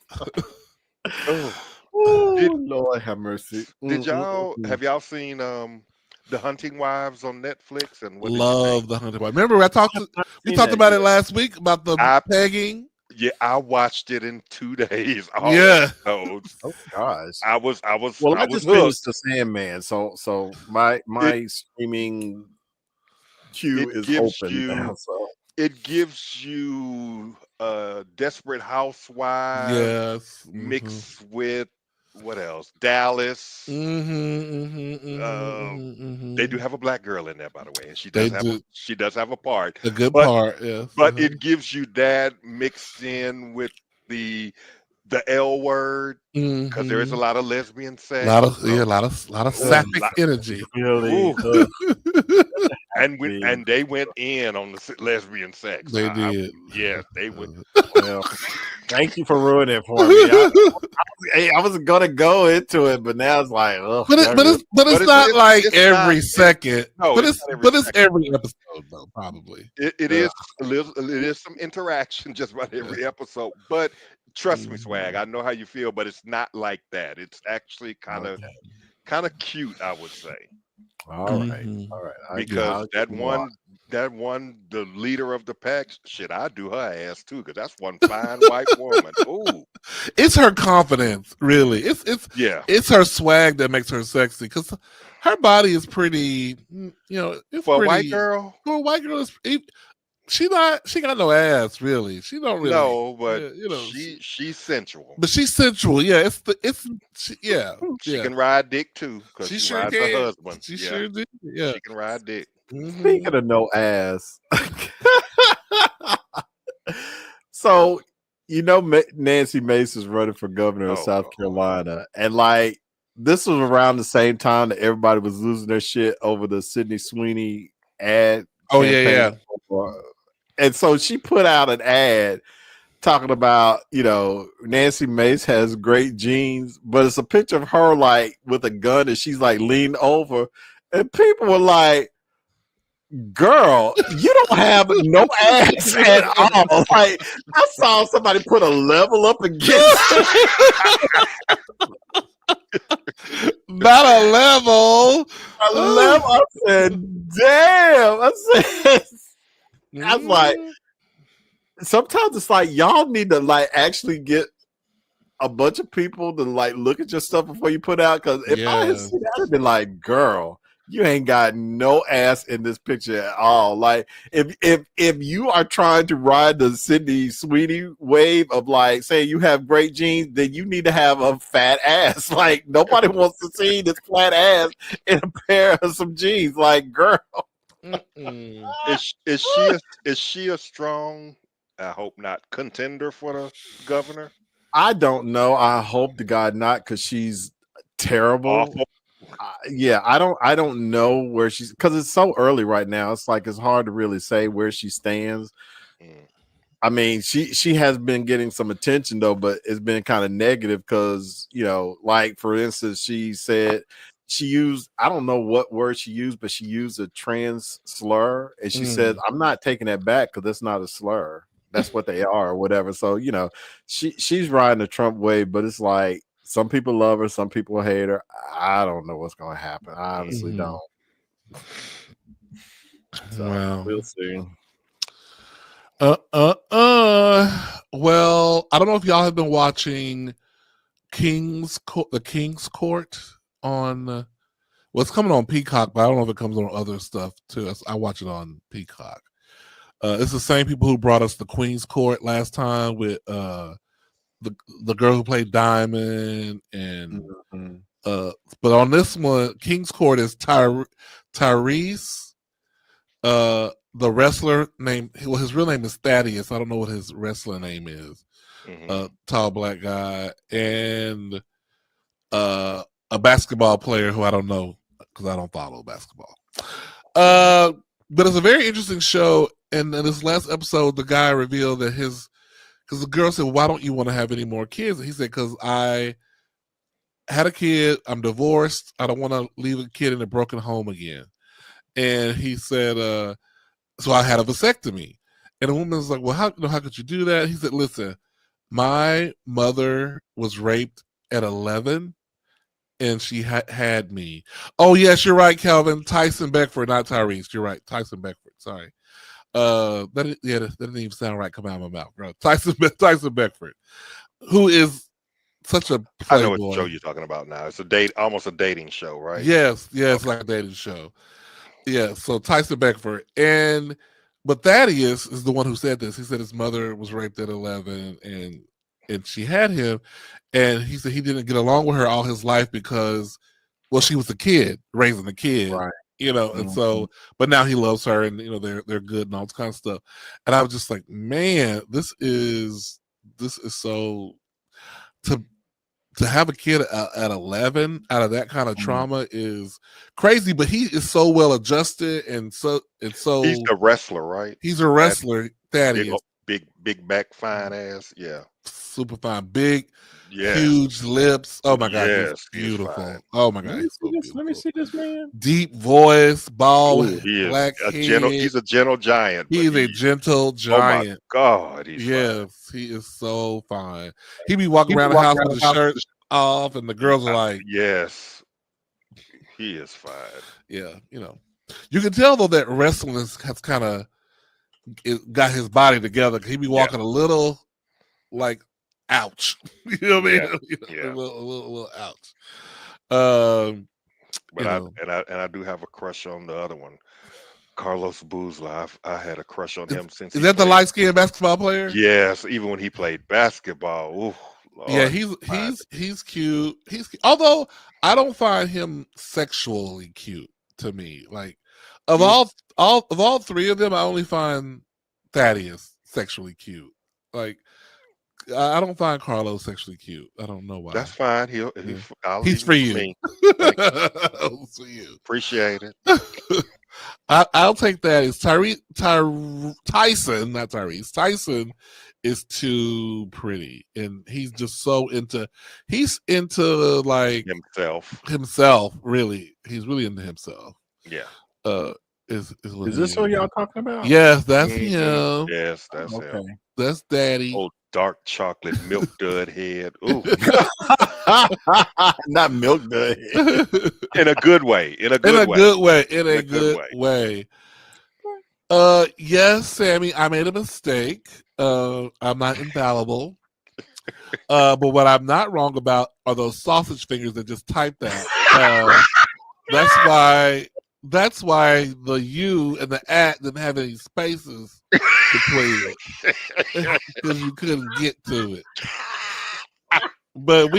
Oh, Lord have mercy. Did y'all have y'all seen The Hunting Wives on Netflix? And what did you Love think? the Hunter Wife. Remember, we talked that about yet. it last week about the pegging. Yeah, I watched it in 2 days. All Yeah. episodes. Oh gosh. I was Well, I was just hooked. finished the Sandman, so my streaming queue is open now. So It gives you Desperate Housewives Yes. mixed with what else? Dallas. They do have a black girl in there, by the way, and she does have a part. A good part, yes. But it gives you that mixed in with the L word, because there is a lot of lesbian sex. A lot of sapphic energy. really, and they went in on the lesbian sex. They did. Yes, they went. well, thank you for ruining it for me. I wasn't gonna go into it, but now it's like, ugh, but it's not like every second. No, but it's second. every episode though, probably. It is some interaction just about every episode. But trust me, Swag, I know how you feel, but it's not like that. It's actually kind of cute, I would say. All right. Because that one, the leader of the pack, shit, I do her ass too, because that's one fine white woman. Ooh, it's her confidence, really. It's her swag that makes her sexy, because her body is pretty. It's for pretty, a white girl. For a white girl, she got no ass, really. She don't really. No, but she's sensual. But she's sensual, yeah. She can ride dick too, because she sure rides can. her husband. She sure did. Yeah, she can ride dick. Speaking of no ass, so Nancy Mace is running for governor of South Carolina, and like this was around the same time that everybody was losing their shit over the Sydney Sweeney ad. Oh yeah. And so she put out an ad talking about, Nancy Mace has great genes, but it's a picture of her like with a gun and she's like leaned over, and people were like, girl, you don't have no ass at all. Like, I saw somebody put a level up against not a level. A level. I said, damn. I was like, sometimes it's like y'all need to like actually get a bunch of people to like look at your stuff before you put out. Because if I had seen that, I'd have been like, girl, you ain't got no ass in this picture at all. Like, if you are trying to ride the Sydney Sweeney wave of like saying you have great genes, then you need to have a fat ass. Like, nobody wants to see this flat ass in a pair of some jeans. Like, girl. Is she a strong, I hope not, contender for the governor? I don't know. I hope to God not, because she's terrible. Awful. I don't know where she's, because it's so early right now. It's like it's hard to really say where she stands. I mean, she has been getting some attention though, but it's been kind of negative because like for instance, she said she used, I don't know what word she used, but she used a trans slur, and she said, I'm not taking that back because that's not a slur. That's what they are or whatever. So, she's riding the Trump wave, but it's like some people love her, some people hate her. I don't know what's going to happen. I honestly don't. So, we'll see. Well, I don't know if y'all have been watching the King's Court on Well, it's coming on Peacock, but I don't know if it comes on other stuff too. I watch it on Peacock. It's the same people who brought us the Queen's Court last time with the girl who played Diamond, and but on this one, King's Court is Tyrese. The wrestler name, well, his real name is Thaddeus. I don't know what his wrestler name is. Tall black guy, and a basketball player who I don't know because I don't follow basketball. But it's a very interesting show. And in this last episode, the guy revealed that because the girl said, well, why don't you want to have any more kids? And he said, because I had a kid, I'm divorced, I don't want to leave a kid in a broken home again. And he said, so I had a vasectomy. And the woman was like, well, how could you do that? He said, listen, my mother was raped at 11 and she had me. Oh, yes, you're right, Calvin. Tyson Beckford, not Tyrese. You're right. Tyson Beckford. Sorry. That didn't even sound right coming out of my mouth, bro. Tyson Beckford, who is such a playboy. I know what show you're talking about now. It's almost a dating show, right? Yes, it's like a dating show. Yeah, so Tyson Beckford. But Thaddeus is the one who said this. He said his mother was raped at 11 and she had him. And he said he didn't get along with her all his life because, well, she was a kid, raising a kid. Right. And so, but now he loves her, and they're good and all this kind of stuff. And I was just like, man, this is so to have a kid at 11 out of that kind of trauma is crazy. But he is so well adjusted, and so he's a wrestler, right? He's a wrestler. Thaddeus, big back, fine ass, yeah, super fine, big. Yes. Huge lips. Oh my God, he's beautiful. Oh my God, let me see this man. Deep voice, bald, black hair. He's a gentle giant. He's a gentle giant. Oh my God, he is so fine. He be walking around the house with his shirt off, and the girls are like, "Yes, he is fine." Yeah, you can tell though that wrestling has kind of got his body together. He be walking a little like. Ouch. You know what I mean? Yeah. A little ouch. But I do have a crush on the other one, Carlos Buzla. I had a crush on him since. Is that the light-skinned basketball player? Yes, even when he played basketball. Ooh, Lord, yeah, he's cute. He's cute. Although I don't find him sexually cute to me. Like of all three of them, I only find Thaddeus sexually cute. Like I don't find Carlos sexually cute. I don't know why. That's fine. He's for you. For you. Appreciate it. I'll take that. It's Tyson, not Tyrese. Tyson is too pretty, and he's just so into like himself. Really, he's really into himself. Yeah. Is this who y'all talking about? Yes, that's him. Yes, that's him. That's Daddy. Oh, dark chocolate milk dud head. Ooh. Not milk dud head. In a good way. In a good way. Yes, Sammy, I made a mistake. I'm not infallible. But what I'm not wrong about are those sausage fingers that just type that. That's why the U and the at didn't have any spaces between it. Because you couldn't get to it. But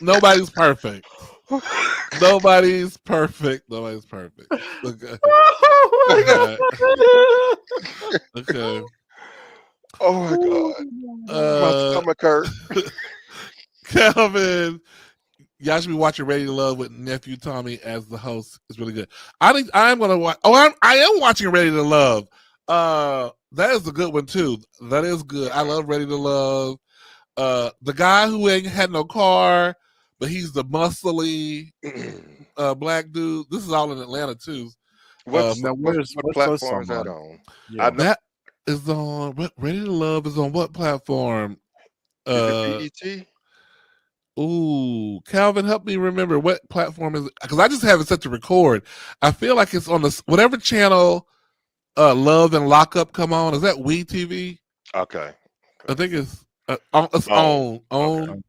nobody's perfect. Nobody's perfect. Okay. Okay. Oh my God. My stomach hurt. Calvin, y'all should be watching Ready to Love with Nephew Tommy as the host. It's really good. I am gonna watch. I am watching Ready to Love. That is a good one too. That is good. I love Ready to Love. The guy who ain't had no car, but he's the muscly black dude. This is all in Atlanta too. What platform is that on? Yeah. That is on. Ready to Love is on what platform? Is it PET? Ooh, Calvin, help me remember what platform is it? Because I just have it set to record. I feel like it's on whatever channel Love and Lockup come on. Is that WeTV? Okay. I think it's on. Okay.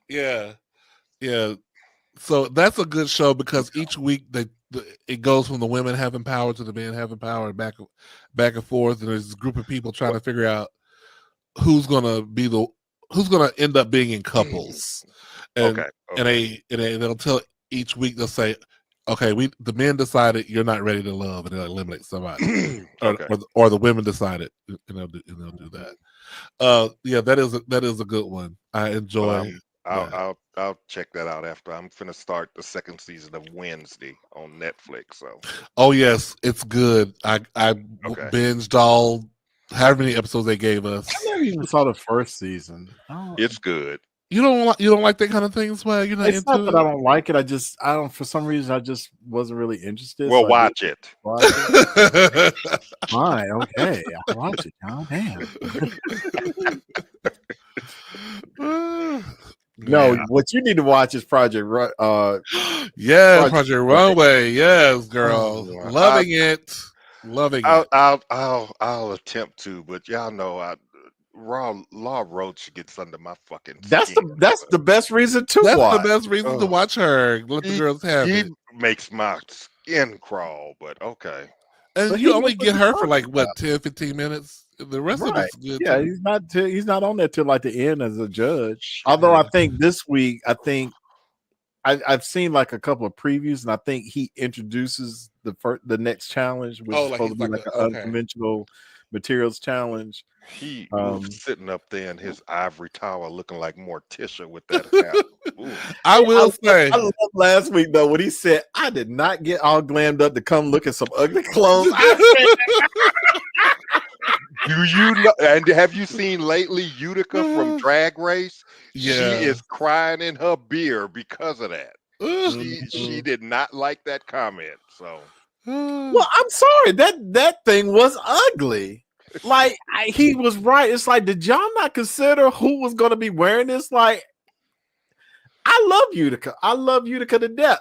Yeah. So that's a good show because each week it goes from the women having power to the men having power, and back and forth, and there's this group of people trying to figure out who's gonna end up being in couples, and they'll tell each week they'll say, okay, the men decided you're not ready to love, and they'll eliminate somebody, or the women decided, and they'll do that. Yeah, that is a good one. I enjoy. I'll check that out after. I'm finna start the second season of Wednesday on Netflix. So. Oh yes, it's good. I binged all however many episodes they gave us. I never even saw the first season. It's good. You don't like that kind of thing, Swag? You're not it's into not it? that I don't like it. I don't for some reason I just wasn't really interested. Well, watch it. Fine, okay. I'll watch it. Oh damn. No, what you need to watch is Project Run. Yes, Project Runway. Yes, girl, loving it. I'll attempt to, but y'all know Law Roach gets under my fucking skin. That's the best reason to watch. That's the best reason to watch her. Let the girls have it. He makes my skin crawl, but okay. And But you only get her for like what 10, 15 minutes. The rest of it's good. Yeah, too. he's not on there till like the end as a judge. Although I think this week, I've seen like a couple of previews, and I think he introduces the next challenge, which is supposed to be like an unconventional materials challenge. He was sitting up there in his ivory tower looking like Morticia with that hat. I will say, I love last week though when he said, "I did not get all glammed up to come look at some ugly clothes." Do you know? And have you seen lately Utica from Drag Race? Yeah, she is crying in her beer because of that. She did not like that comment. So, well, I'm sorry that thing was ugly. Like he was right. It's like, did y'all not consider who was going to be wearing this? Like, I love Utica. I love Utica to death.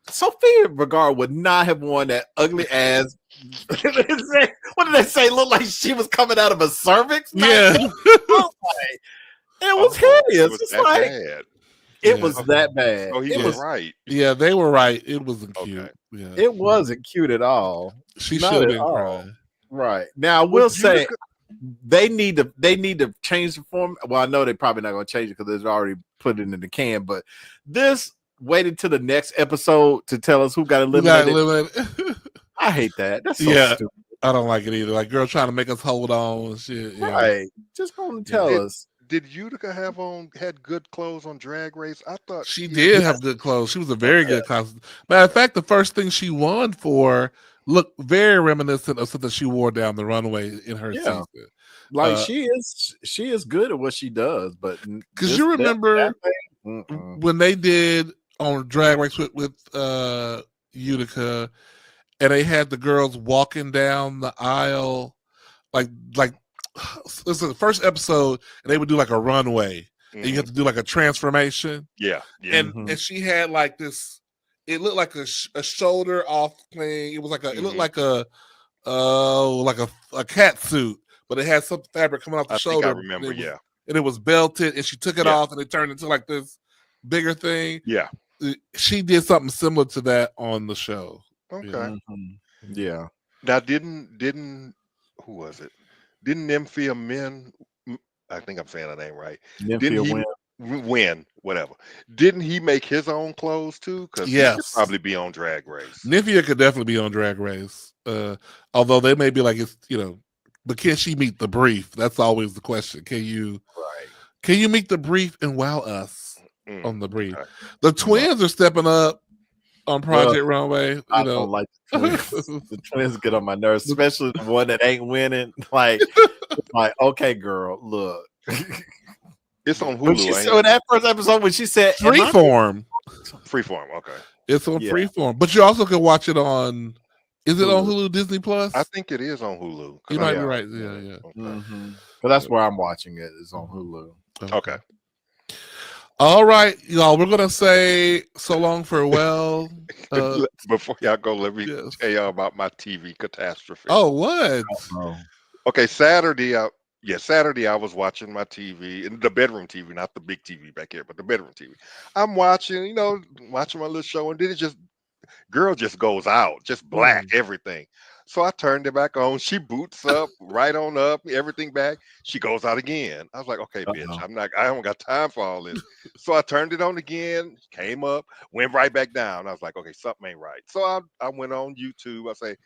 Sophia Vergara would not have worn that ugly ass. What did they say? Looked like she was coming out of a cervix. Yeah, it was hideous. It's like bad. It was that bad. Oh, he was right. Yeah, they were right. It wasn't cute. Yeah, it wasn't cute at all. She should have been crying. Right. Now I will say they need to change the form. Well, I know they're probably not going to change it because they've already put it in the can. But this waited till the next episode to tell us who got eliminated. I hate that. That's so stupid. I don't like it either. Like, girl trying to make us hold on and shit. Yeah. Right. Just going to tell us. Did Utica had good clothes on Drag Race? I thought she did have good clothes. She was a very good costume. Matter of fact, the first thing she won for looked very reminiscent of something she wore down the runway in her season. Like she is good at what she does, but because you remember when they did on Drag Race with Utica, and they had the girls walking down the aisle, like this is the first episode, and they would do like a runway, and you have to do like a transformation. Yeah. And she had like this. It looked like a shoulder off thing. It was like it looked like a cat suit, but it had some fabric coming off the shoulder. I remember, and it was belted, and she took it off, and it turned into like this bigger thing. Yeah, she did something similar to that on the show. Okay, yeah. Now, didn't who was it? Didn't Nymphia Min? I think I'm saying her name right. Didn't he win? Whatever. Didn't he make his own clothes too? Because he could probably be on Drag Race. Nymphia could definitely be on Drag Race. Although they may be like, it's but can she meet the brief? That's always the question. Can you meet the brief and wow us on the brief? Okay. The twins are stepping up on Project Runway. I don't like the twins. The twins get on my nerves, especially the one that ain't winning. Like, okay, girl, look. It's on Hulu. So in that first episode when she said Freeform. Okay. It's on Freeform, but you also can watch it on. Is it on Hulu, Disney Plus? I think it is on Hulu. You might be right. Yeah. Okay. But that's where I'm watching it. Is on Hulu. Okay. All right, y'all. We're gonna say so long, farewell. Before y'all go, let me tell y'all about my TV catastrophe. Oh, what? Okay, Saturday. Yeah, Saturday I was watching my TV, in the bedroom TV, not the big TV back here, but the bedroom TV. I'm watching, watching my little show, and then it just girl just goes out, just black everything. So I turned it back on. She boots up, right on up, everything back. She goes out again. I was like, okay, bitch, I don't got time for all this. So I turned it on again, came up, went right back down. I was like, okay, something ain't right. So I went on YouTube. I say,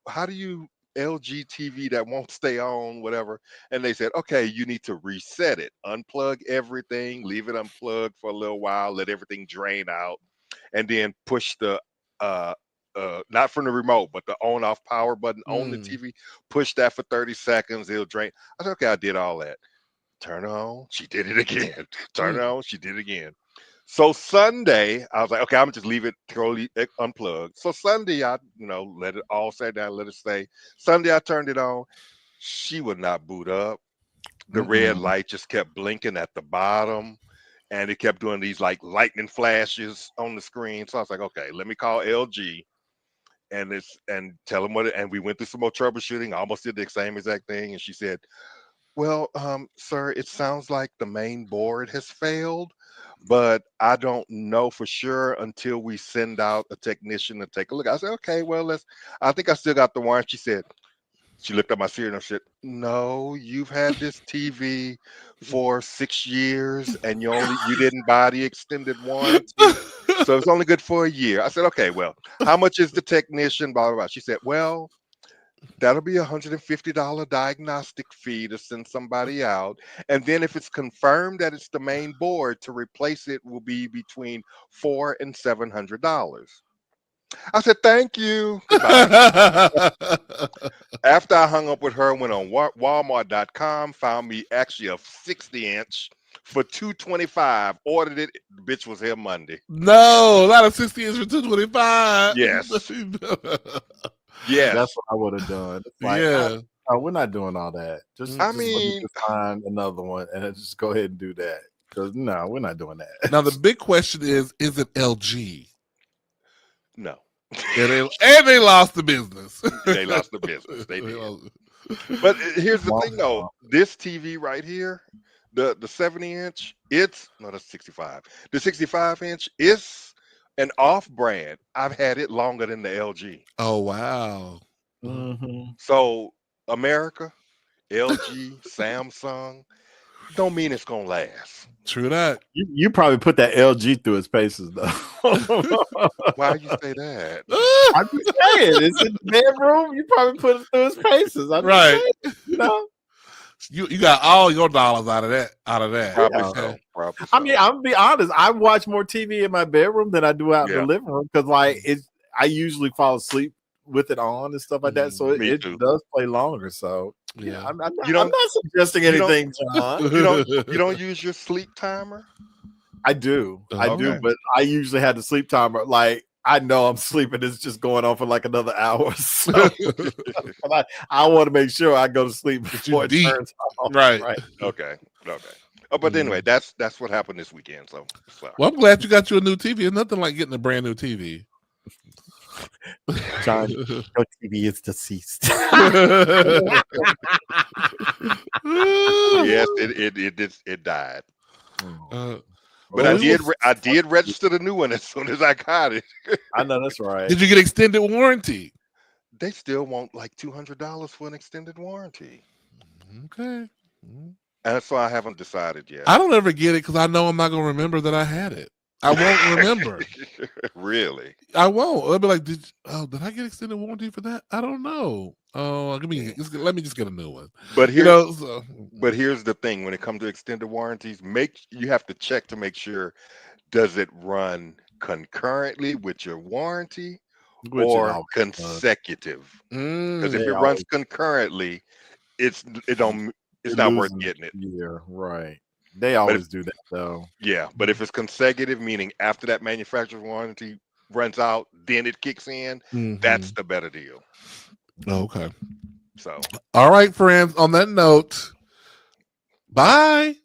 how do you LG TV that won't stay on, whatever? And they said, okay, you need to reset it, unplug everything, leave it unplugged for a little while, let everything drain out, and then push the not from the remote, but the on off power button on the TV. Push that for 30 seconds, it'll drain. I said, okay, I did all that. Turn it on, she did it again. Turn it on, she did it again. So Sunday, I was like, okay, I'm gonna just leave it totally unplugged. So Sunday, I let it all sit down, let it stay. Sunday, I turned it on. She would not boot up. The red light just kept blinking at the bottom, and it kept doing these like lightning flashes on the screen. So I was like, okay, let me call LG and tell them and we went through some more troubleshooting. I almost did the same exact thing, and she said, well, sir, it sounds like the main board has failed, but I don't know for sure until we send out a technician to take a look. I said, okay, well, I think I still got the warranty. She looked at my serial and said, no, you've had this TV for 6 years and you didn't buy the extended warranty. So it's only good for a year. I said, okay, well, how much is the technician? Blah, blah, blah. She said, well, that'll be $150 diagnostic fee to send somebody out. And then if it's confirmed that it's the main board, to replace it will be between $400 and $700. I said, thank you. Goodbye. After I hung up with her, went on Walmart.com, found me actually a 60-inch for $225. Ordered it. The bitch was here Monday. No, not a 60-inch for $225. Yes. Yes. That's what I would have done. It's like, we're not doing all that. Just find another one and just go ahead and do that. Because no, we're not doing that. Now the big question is it LG? No. And they lost the business. They lost the business. They did. But here's the thing, though. This TV right here, the 70-inch, it's not a 65. The 65-inch is an off-brand. I've had it longer than the LG. Oh wow. So America, LG, Samsung, don't mean it's gonna last. True that. You probably put that LG through its paces, though. Why you say that? I'm just saying, it's in the bedroom. You probably put it through its paces. Right. Saying, you got all your dollars out of that. Probably so. Probably so. I mean, I'm gonna be honest. I watch more TV in my bedroom than I do out in the living room because, I usually fall asleep with it on and stuff like that. So it does play longer. So I'm not suggesting anything, John. You don't use your sleep timer? I do, but I usually have the sleep timer. Like I know I'm sleeping, it's just going on for like another hour. So I want to make sure I go to sleep before it turns off. Right. Okay. Oh, but anyway, that's what happened this weekend. So well, I'm glad you got you a new TV. It's nothing like getting a brand new TV. John, your TV is deceased. Yes, it died. But I did register the new one as soon as I got it. I know that's right. Did you get extended warranty? They still want like $200 for an extended warranty. Okay. And so I haven't decided yet. I don't ever get it because I know I'm not going to remember that I had it. I won't remember. Really? I won't. I'll be like, did I get extended warranty for that? I don't know. Oh, let me just get a new one. But but here's the thing: when it comes to extended warranties, you have to check to make sure, does it run concurrently with your warranty or consecutive? Because if it runs concurrently, it's not worth getting it. Yeah, right. They always do that though. Yeah, but if it's consecutive, meaning after that manufacturer's warranty runs out, then it kicks in, that's the better deal. Okay. So, all right, friends, on that note, bye.